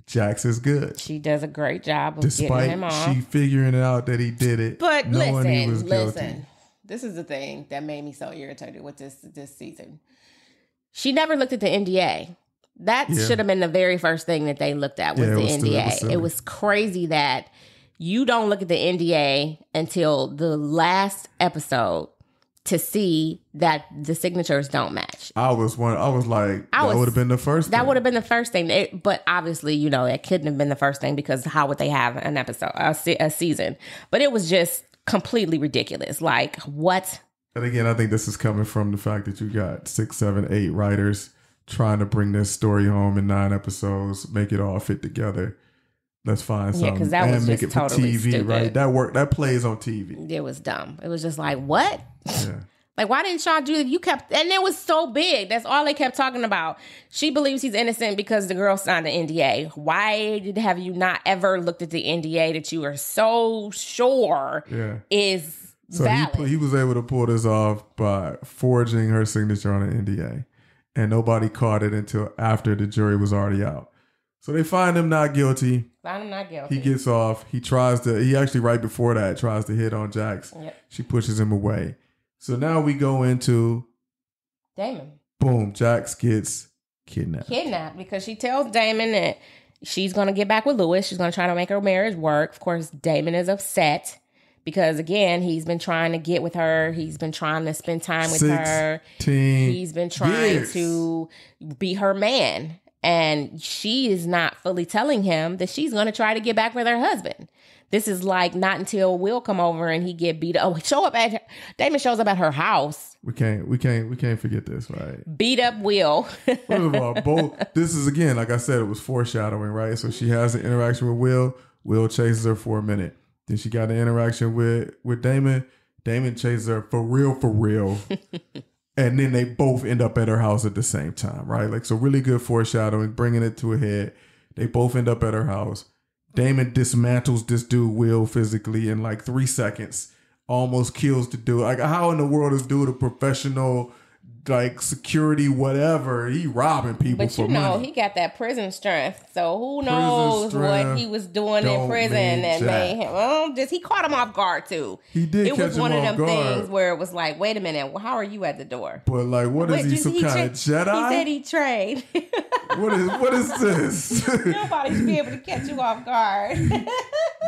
Jax is good. She does a great job of getting him off. Despite she figuring out that he did it, but knowing he was guilty. Listen. This is the thing that made me so irritated with this season. She never looked at the NDA. That should have been the very first thing that they looked at was the NDA. It was crazy that you don't look at the NDA until the last episode to see that the signatures don't match. I was like, that would have been the first thing. That would have been the first thing. But obviously, it couldn't have been the first thing because how would they have an episode, a season? But it was just completely ridiculous. Like, what? And again, I think this is coming from the fact that you got 6, 7, 8 writers trying to bring this story home in 9 episodes, make it all fit together. Let's find something. Because that was make just it for totally TV, stupid. right? That plays on TV. It was dumb. It was just like, what? Yeah. Like, why didn't y'all do that? And it was so big. That's all they kept talking about. She believes he's innocent because the girl signed the NDA. Why have you not ever looked at the NDA that you are so sure is valid? He was able to pull this off by forging her signature on an NDA. And nobody caught it until after the jury was already out. So they find him not guilty. He gets off. He actually right before that tries to hit on Jax. Yep. She pushes him away. So now we go into Damon. Boom, Jax gets kidnapped. Because she tells Damon that she's going to get back with Lewis. She's going to try to make her marriage work. Of course, Damon is upset because, again, he's been trying to get with her. He's been trying to spend time with her. He's been trying to be her man. And she is not fully telling him that she's going to try to get back with her husband. This is like not until Will come over and he get beat up. Damon shows up at her house. We can't forget this, right? Beat up Will. First of all, this is, again, like I said, it was foreshadowing, right? So she has an interaction with Will. Will chases her for a minute. Then she got an interaction with Damon. Damon chases her for real. And then they both end up at her house at the same time, right? Like, so really good foreshadowing, bringing it to a head. They both end up at her house. Damon dismantles this dude, Will, physically in like 3 seconds. Almost kills the dude. Like, how in the world is dude a professional, like, security, whatever? He robbing people for money. But he got that prison strength. So who knows what he was doing in prison that made him. He caught him off guard, too. He did catch him off guard. It was one of them things where it was like, wait a minute, how are you at the door? But, like, what is he, some kind of Jedi? He said he trained. What is this? Nobody should be able to catch you off guard.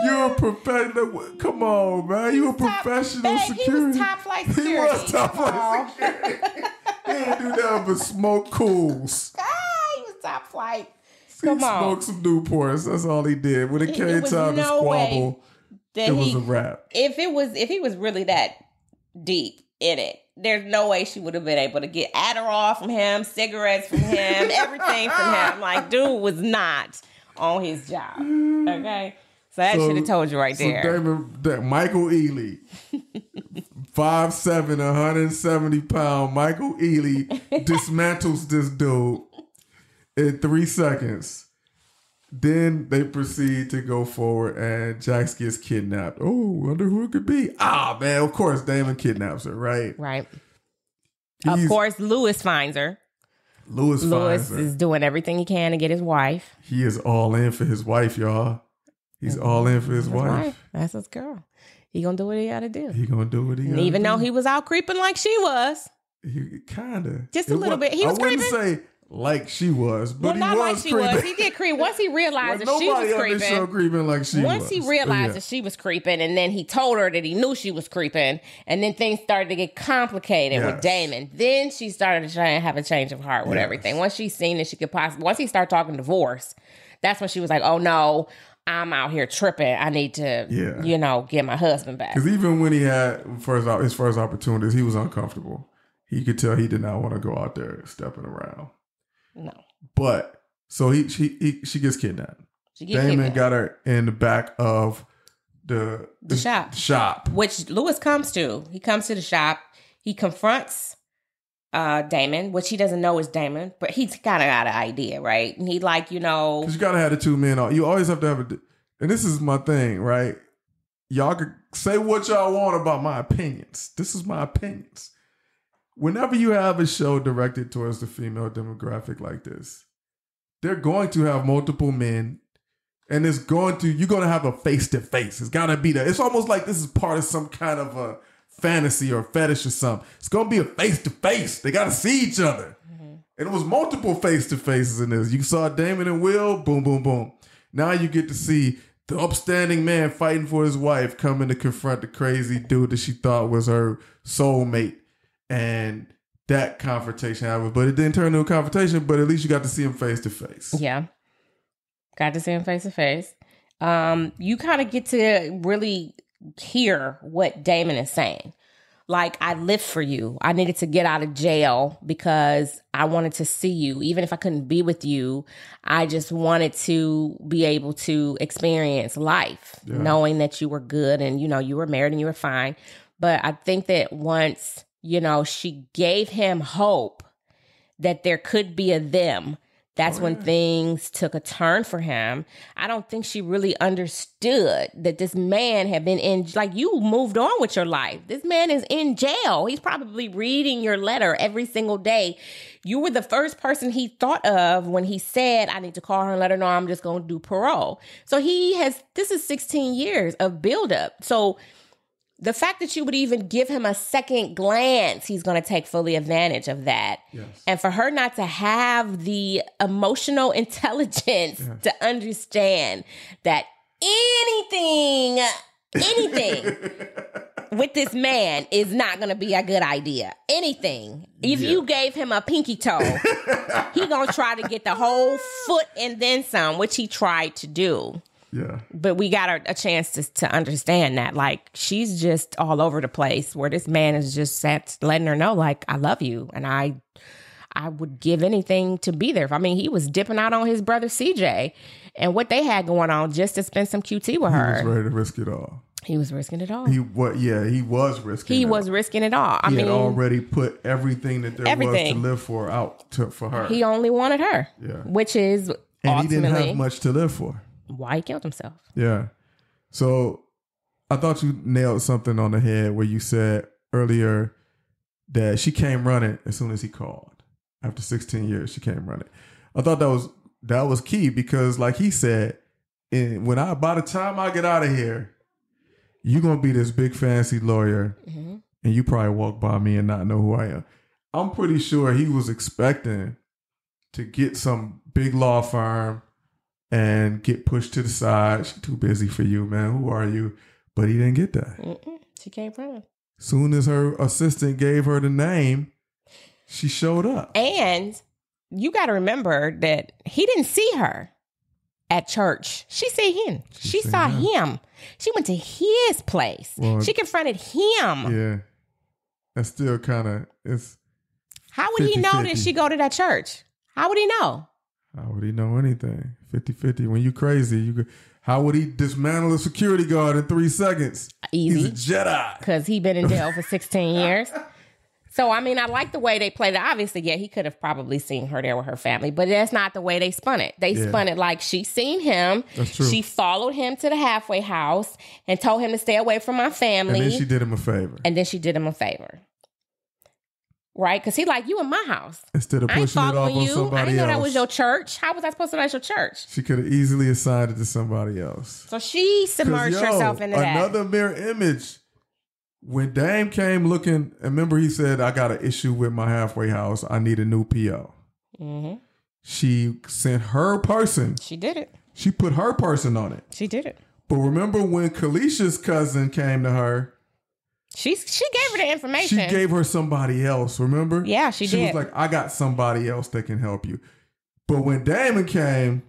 You're a professional. Come on, man. You a professional security. He was top flight security. He was top flight security. He didn't do nothing but smoke cools. He was top flight. He smoked some Newports. That's all he did. When it came time to squabble, it was a wrap. If he was really that deep in it, there's no way she would have been able to get Adderall from him, cigarettes from him, everything from him. Like, dude was not on his job. Okay? So that should have told you right there. Michael Ealy, 5'7", 170 pound Michael Ealy dismantles this dude in 3 seconds. Then they proceed to go forward and Jax gets kidnapped. Oh, wonder who it could be. Man, of course Damon kidnaps her, right? Right. Of course, Lewis finds her. Lewis is doing everything he can to get his wife. He is all in for his wife, y'all. He's all in for his wife. That's his girl. He gonna do what he gotta do. Even though he was out creeping like she was. He kinda. Just a little bit. He was creeping. I wouldn't say like she was, but not he like was she creeping. was. He did creep. Once he realized that she was Nobody on this show creeping. creeping like she was. Once he realized that she was creeping, and then he told her that he knew she was creeping, and then things started to get complicated with Damon. Then she started to try and have a change of heart with everything. Once she seen that she could possibly, once he started talking divorce, that's when she was like, "Oh no, I'm out here tripping. I need to, get my husband back." Because even when he had his first opportunities, he was uncomfortable. He could tell he did not want to go out there stepping around. No. But so she gets kidnapped. Damon got her in the back of the shop, which Lewis comes to. He comes to the shop. He confronts Damon, which he doesn't know is Damon, but he's kind of got an idea, right? And he because you gotta have the two men on. You always have to have and this is my thing, right? Y'all can say what y'all want about my opinions. This is my opinions. Whenever you have a show directed towards the female demographic like this, they're going to have multiple men, and you're going to have a face-to-face. It's got to be that. It's almost like this is part of some kind of a fantasy or fetish or something. It's going to be a face-to-face. They got to see each other. Mm-hmm. And it was multiple face-to-faces in this. You saw Damon and Will, boom, boom, boom. Now you get to see the upstanding man fighting for his wife coming to confront the crazy dude that she thought was her soulmate. And that confrontation happened, but it didn't turn into a confrontation, but at least you got to see him face to face. Yeah. Got to see him face to face. You kind of get to really hear what Damon is saying. Like, I lived for you. I needed to get out of jail because I wanted to see you. Even if I couldn't be with you, I just wanted to be able to experience life, knowing that you were good and, you were married and you were fine. But I think that once... she gave him hope that there could be a them. That's when things took a turn for him. I don't think she really understood that this man had been you moved on with your life. This man is in jail. He's probably reading your letter every single day. You were the first person he thought of when he said, I need to call her and let her know I'm just going to do parole. So this is 16 years of buildup. So the fact that you would even give him a second glance, he's going to take fully advantage of that. Yes. And for her not to have the emotional intelligence to understand that anything with this man is not going to be a good idea. Anything. If you gave him a pinky toe, he going to try to get the whole foot and then some, which he tried to do. Yeah. But we got a chance to understand that. Like, she's just all over the place where this man is just letting her know, like, I love you. And I would give anything to be there. I mean, he was dipping out on his brother CJ and what they had going on just to spend some QT with her. He was ready to risk it all. He was risking it all. He was risking it all. He was risking it all. He had already put everything that there was to live for out for her. He only wanted her. Yeah. Which is and he didn't have much to live for. Why he killed himself. Yeah. So I thought you nailed something on the head where you said earlier that she came running as soon as he called. After 16 years, she came running. I thought that was key because, like he said, by the time I get out of here, you're gonna be this big fancy lawyer, and you probably walk by me and not know who I am. I'm pretty sure he was expecting to get some big law firm and get pushed to the side. She's too busy for you, man. Who are you? But he didn't get that. She came from. Soon as her assistant gave her the name, she showed up. And you got to remember that he didn't see her at church. She saw him. She saw him. She went to his place. Well, she confronted him. Yeah. That's still kind of, it's How would 50, he know 50. That she go to that church? How would he know? How would he know anything? 50-50. When you crazy, how would he dismantle a security guard in 3 seconds? Easy. He's a Jedi. Because he been in jail for 16 years. So, I mean, I like the way they played it. Obviously, he could have probably seen her there with her family, but that's not the way they spun it. They spun it like she seen him. That's true. She followed him to the halfway house and told him to stay away from my family. And then she did him a favor. Right? Because he like, you in my house. Instead of pushing it off on somebody else. I didn't know that was your church. How was I supposed to know that's your church? She could have easily assigned it to somebody else. So she submerged herself into that. Another mirror image. When Dame came looking, remember he said, I got an issue with my halfway house. I need a new PO. Mm-hmm. She sent her person. She did it. She put her person on it. She did it. But remember when Kalisha's cousin came to her? She gave her the information. She gave her somebody else, remember? Yeah, she did. She was like, I got somebody else that can help you. But when Damon came,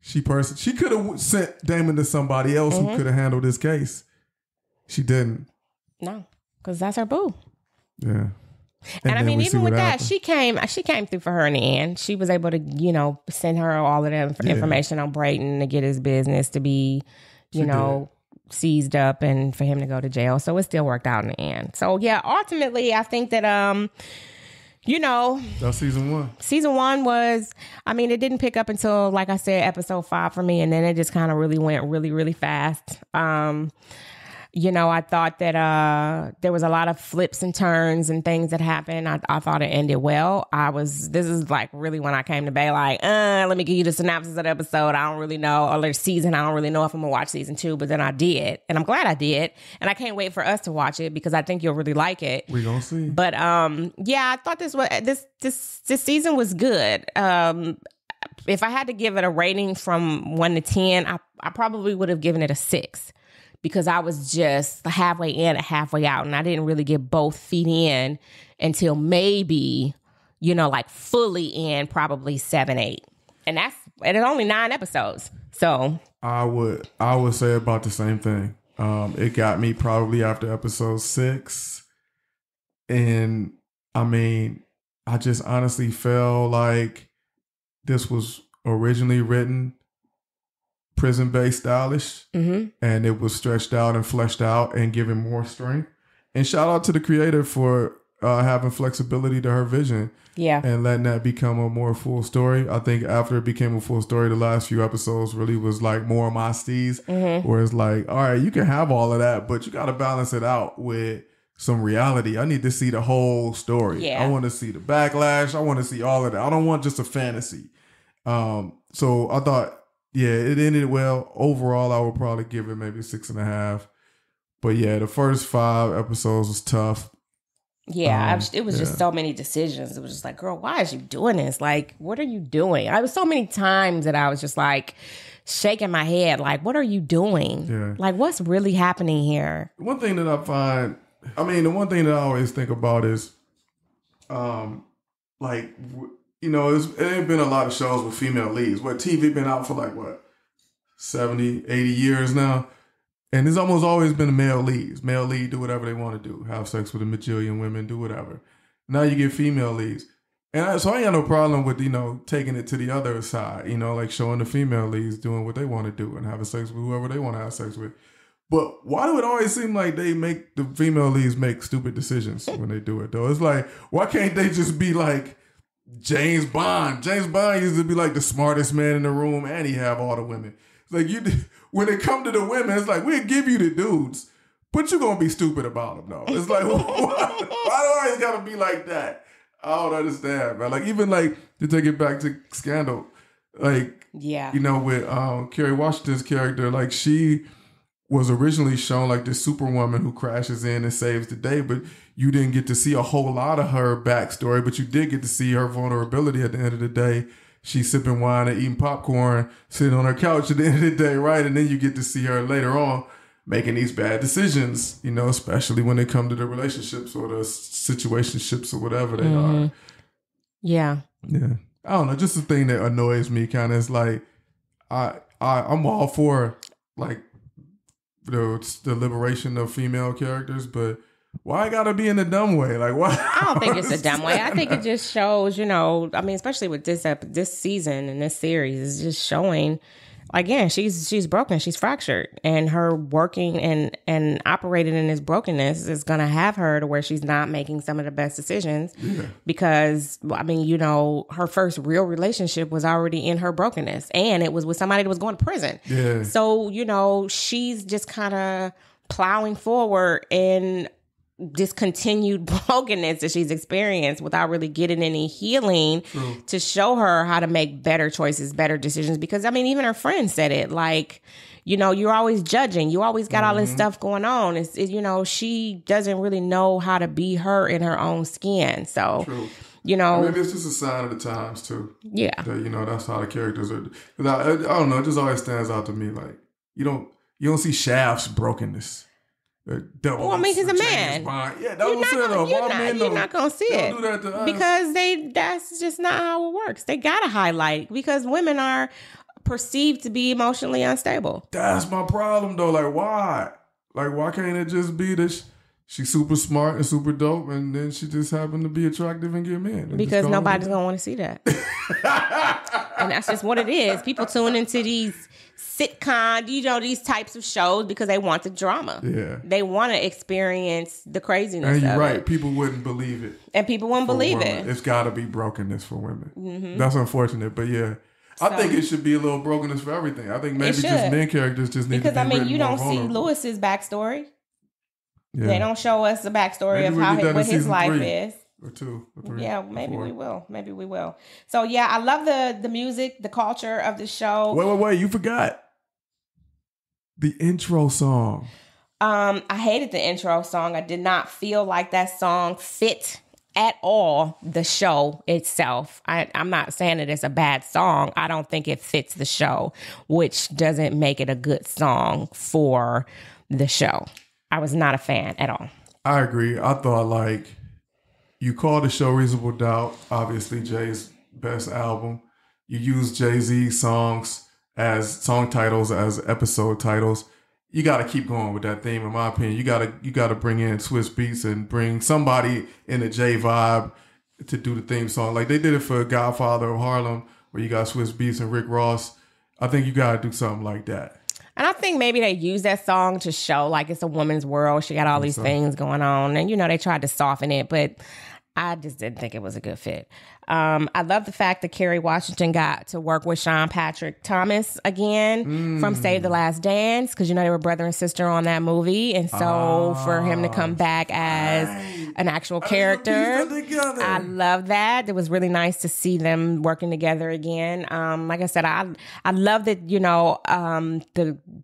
she could have sent Damon to somebody else who could have handled this case. She didn't. No, because that's her boo. Yeah. And I mean, even with that, she came through for her in the end. She was able to, send her all of the information on Brayton to get his business to be, seized up and for him to go to jail. So it still worked out in the end. So yeah, ultimately, I think that, that's season 1. Season 1 was, it didn't pick up until, like I said, episode 5 for me. And then it just kind of really went really, really fast. I thought that there was a lot of flips and turns and things that happened. I thought it ended well. This is like really when I came to Bay, like, let me give you the synopsis of the episode. I don't really know, or the season. I don't really know if I'm gonna watch season 2, but then I did. And I'm glad I did. And I can't wait for us to watch it because I think you'll really like it. We're gonna see. But I thought this season was good. If I had to give it a rating from 1 to 10, I probably would have given it a 6. Because I was just halfway in and halfway out. And I didn't really get both feet in until maybe, like fully in, probably 7, 8. And it's only 9 episodes. So I would say about the same thing. It got me probably after episode 6. And I just honestly felt like this was originally written prison-based stylish, and it was stretched out and fleshed out and given more strength. And shout out to the creator for having flexibility to her vision, and letting that become a more full story. I think after it became a full story, the last few episodes really was like more of my steez, where it's like, all right, you can have all of that, but you got to balance it out with some reality. I need to see the whole story. Yeah. I want to see the backlash. I want to see all of that. I don't want just a fantasy. So I thought, yeah, it ended well. Overall, I would probably give it maybe 6.5. But yeah, the first 5 episodes was tough. Yeah, it was just so many decisions. It was just like, girl, why is you doing this? Like, what are you doing? I was so many times that I was just like shaking my head. Like, what are you doing? Yeah. Like, what's really happening here? One thing that I find, the one thing that I always think about is, it ain't been a lot of shows with female leads. TV been out for 70, 80 years now. And there's almost always been male leads. Male lead do whatever they want to do. Have sex with a bajillion women, do whatever. Now you get female leads. And so I ain't got no problem with, taking it to the other side, like showing the female leads doing what they want to do and having sex with whoever they want to have sex with. But why do it always seem like they make the female leads make stupid decisions when they do it, though? It's like, why can't they just be like James Bond? James Bond used to be like the smartest man in the room and he have all the women. It's like, when it come to the women, it's like, we'll give you the dudes, but you're going to be stupid about them, though. It's like, why do I always got to be like that? I don't understand, man. Like, even to take it back to Scandal, with Kerry Washington's character, she was originally shown like this superwoman who crashes in and saves the day, but you didn't get to see a whole lot of her backstory, but you did get to see her vulnerability at the end of the day. She's sipping wine and eating popcorn, sitting on her couch at the end of the day, right? And then you get to see her later on making these bad decisions, especially when they come to the relationships or the situationships or whatever they are. Yeah. Yeah. I don't know. Just the thing that annoys me kind of is like, I'm all for the liberation of female characters, but why I gotta be in a dumb way? Like, why? I don't think it's a dumb way. I think it just shows, especially with this season and this series, is just showing, again, she's broken, she's fractured, and her working and operating in this brokenness is gonna have her to where she's not making some of the best decisions. Yeah. Because her first real relationship was already in her brokenness, and it was with somebody that was going to prison. Yeah. So she's just kind of plowing forward in this continued brokenness that she's experienced without really getting any healing to show her how to make better choices, better decisions. Because, even her friend said it, like, you're always judging. You always got all this stuff going on. She doesn't really know how to be her in her own skin. So, You know, maybe it's just a sign of the times too. Yeah. That, that's how the characters are. I don't know. It just always stands out to me. Like you don't see Shaft's brokenness. Well, I mean, he's a man. Yeah, that was You're not gonna see it do that to us. because that's just not how it works. They gotta highlight because women are perceived to be emotionally unstable. That's my problem, though. Like, why? Like, why can't it just be that she's super smart and super dope, and then she just happened to be attractive and get men? Because nobody's gonna want to see that, and that's just what it is. People tune into these sitcom, these types of shows because they want the drama. Yeah, they want to experience the craziness. And you're right. It. People wouldn't believe it, and people wouldn't believe it. It's got to be brokenness for women. Mm-hmm. That's unfortunate, but yeah. I think it should be a little brokenness for everything. I think maybe just men characters just need to be because you don't see Lewis's backstory. Yeah. They don't show us the backstory of what his life is. Or 2 or 3. Yeah, maybe we will. Maybe we will. So yeah, I love the music, the culture of the show. Wait! You forgot the intro song. I hated the intro song. I did not feel like that song fit at all the show itself. I'm not saying that it's a bad song. I don't think it fits the show, which doesn't make it a good song for the show. I was not a fan at all. I agree. I thought you call the show Reasonable Doubt, obviously Jay's best album. You use Jay-Z songs as song titles, as episode titles. You got to keep going with that theme, in my opinion. You got to bring in Swiss Beats and bring somebody in the J vibe to do the theme song. Like they did it for Godfather of Harlem, where you got Swiss Beats and Rick Ross. I think you got to do something like that. And I think maybe they use that song to show like it's a woman's world. She got all these things going on, and they tried to soften it, but I just didn't think it was a good fit. I love the fact that Kerry Washington got to work with Sean Patrick Thomas again from Save the Last Dance, because they were brother and sister on that movie, and so for him to come back as an actual character, I love that. It was really nice to see them working together again. Like I said, I love that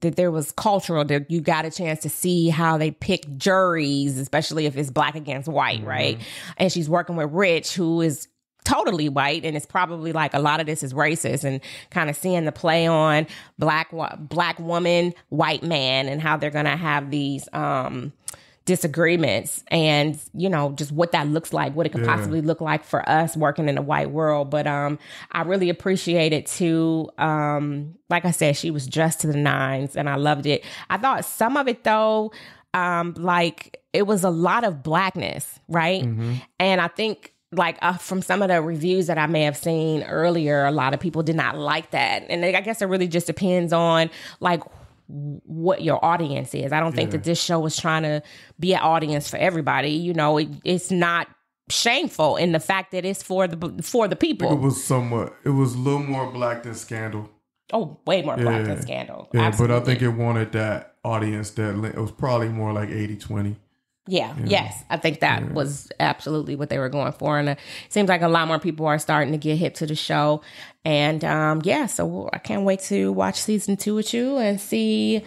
that there was cultural, that you got a chance to see how they pick juries, especially if it's black against white, right? And she's working with Rich, who is totally white, and it's probably like a lot of this is racist, and kind of seeing the play on black woman, white man, and how they're gonna have these disagreements, and just what that looks like, what it could possibly look like for us working in a white world. But I really appreciate it too. Like I said, she was dressed to the nines, and I loved it. I thought some of it though, it was a lot of blackness, right? And I think from some of the reviews that I may have seen earlier, a lot of people did not like that. And I guess it really just depends on what your audience is. I don't think that this show was trying to be an audience for everybody. It's not shameful in the fact that it's for the people. I think it was a little more black than Scandal. Oh, way more black than Scandal. Yeah, absolutely. But I think it wanted that audience it was probably more like 80-20. Yeah. Yes. I think that was absolutely what they were going for. And it seems like a lot more people are starting to get hip to the show. And so I can't wait to watch season 2 with you and see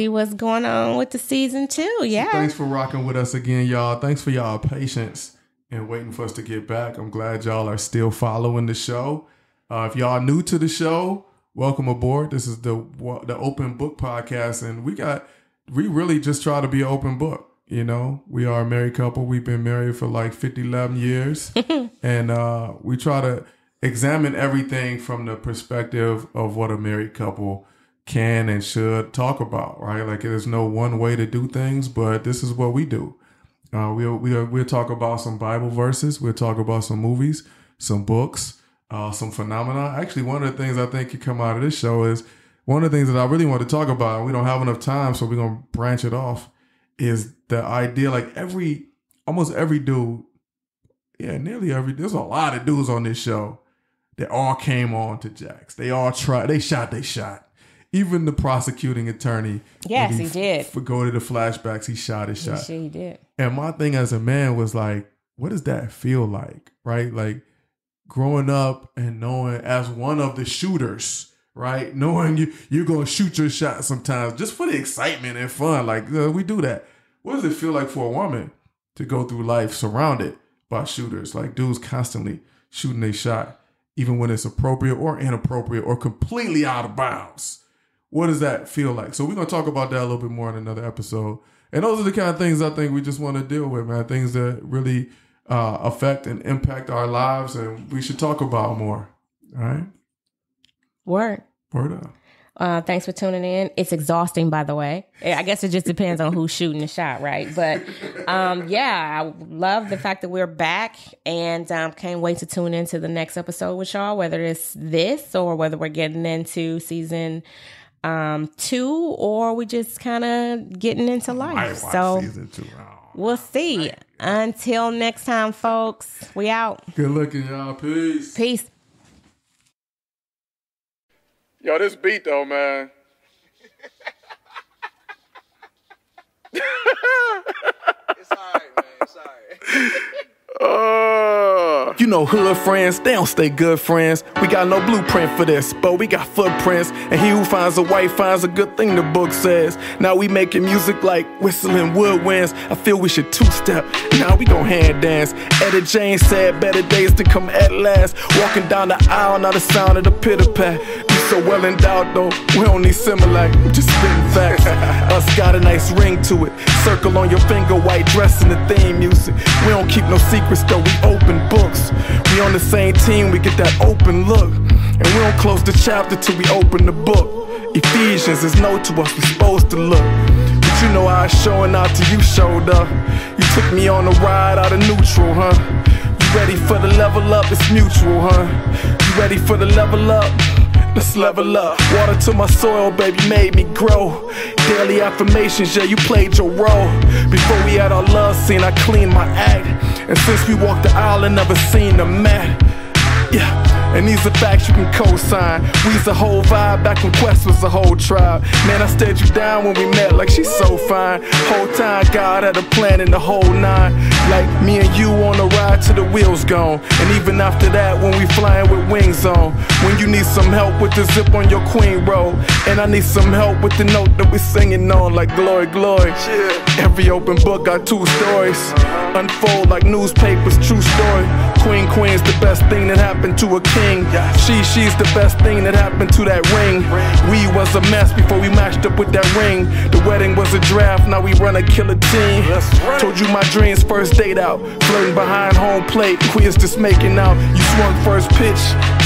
what's going on with the season 2. Yeah. So thanks for rocking with us again, y'all. Thanks for y'all patience and waiting for us to get back. I'm glad y'all are still following the show. If y'all new to the show, welcome aboard. This is the Open Book Podcast, and we really just try to be an open book. We are a married couple. We've been married for 11 years. And we try to examine everything from the perspective of what a married couple can and should talk about, right? There's no one way to do things, but this is what we do. We'll talk about some Bible verses. We'll talk about some movies, some books, some phenomena. Actually, one of the things I think could come out of this show is one of the things that I really want to talk about, and we don't have enough time, so we're going to branch it off, is the idea almost every dude, nearly every, there's a lot of dudes on this show that all came on to Jax. They all tried, they shot. Even the prosecuting attorney. Yes, he did. Go to the flashbacks, he shot his shot. He did. And my thing as a man was what does that feel like, right? Growing up and knowing as one of the shooters, right? Knowing you're going to shoot your shot sometimes just for the excitement and fun. We do that. What does it feel like for a woman to go through life surrounded by shooters. Like dudes constantly shooting a shot, even when it's appropriate or inappropriate or completely out of bounds. What does that feel like? So we're going to talk about that a little bit more in another episode. And those are the kind of things I think we just want to deal with, man. Things that really affect and impact our lives, and we should talk about more. All right? Word up. Thanks for tuning in. It's exhausting, by the way. I guess it just depends on who's shooting the shot, right? But yeah, I love the fact that we're back, and can't wait to tune into the next episode with y'all, whether it's this or whether we're getting into season 2 or we just kind of getting into life. So season 2. We'll see. Until next time, folks, we out. Good looking, y'all. Peace. Peace. Yo, this beat though, man. It's all right, man. It's all right. You know, hood friends, they don't stay good friends. We got no blueprint for this, but we got footprints. And he who finds a wife finds a good thing, the book says. Now we making music like whistling woodwinds. I feel we should two-step, now we gon' hand dance. Etta James said better days to come at last. Walking down the aisle, now the sound of the pitter-pat. We so well endowed though, we don't need Similac, we just spitting facts. Us got a nice ring to it. Circle on your finger, white dress in the theme music. We don't keep no secrets though, we open books. We on the same team, we get that open look. And we don't close the chapter till we open the book. Ephesians is no to us, we supposed to look. But you know I was showing out till you showed up. You took me on a ride out of neutral, huh? You ready for the level up, it's mutual, huh? You ready for the level up? Let's level up. Water to my soil, baby, made me grow. Daily affirmations, yeah, you played your role. Before we had our love scene, I cleaned my act. And since we walked the aisle and never seen the mat, yeah, and these are facts you can co-sign. We's a whole vibe back when Quest was a whole tribe. Man, I stared you down when we met like she's so fine. Whole time God had a plan in the whole 9. Like me and you on a ride till the wheels gone. And even after that when we flying with wings on. When you need some help with the zip on your queen roll. And I need some help with the note that we singing on like glory, glory. Every open book got 2 stories. Unfold like newspapers, true story. Queen's the best thing that happened to a king. She's the best thing that happened to that ring. We was a mess before we matched up with that ring. The wedding was a draft, now we run a killer team. Told you my dreams, first date out. Flirting behind home plate, we is just making out. You swung first pitch,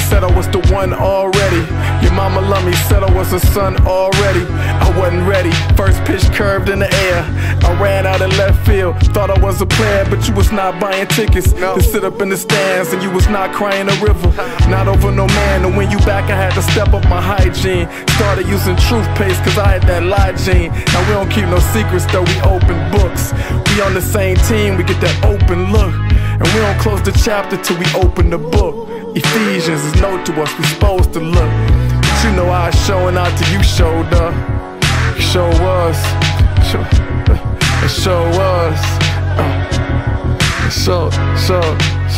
said I was the one already. Your mama loved me, said I was a son already. I wasn't ready, first pitch curved in the air. I ran out in left field, thought I was a player, but you was not buying tickets to sit up in the stands, and you was not crying a river. Not over no man, and when you back I had to step up my hygiene. Started using truth paste cause I had that lie gene. Now we don't keep no secrets though, we open books. We on the same team, we get that open look. And we don't close the chapter till we open the book. Ephesians is no to us, we supposed to look. But you know I was showing out till you showed up. You sure was. It sure was.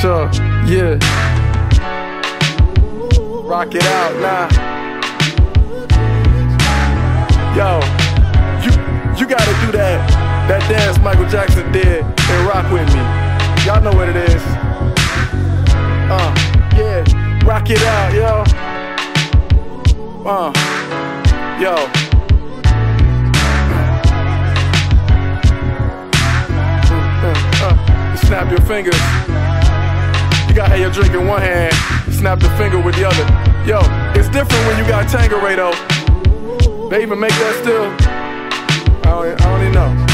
Sure, yeah. Rock it out now. Yo, you gotta do that dance Michael Jackson did and rock with me. Y'all know what it is. Yeah, rock it out, yo. Yo. Snap your fingers. You gotta have your drink in one hand, snap the finger with the other. Yo, it's different when you got Tanqueray though. They even make that still. I don't even know.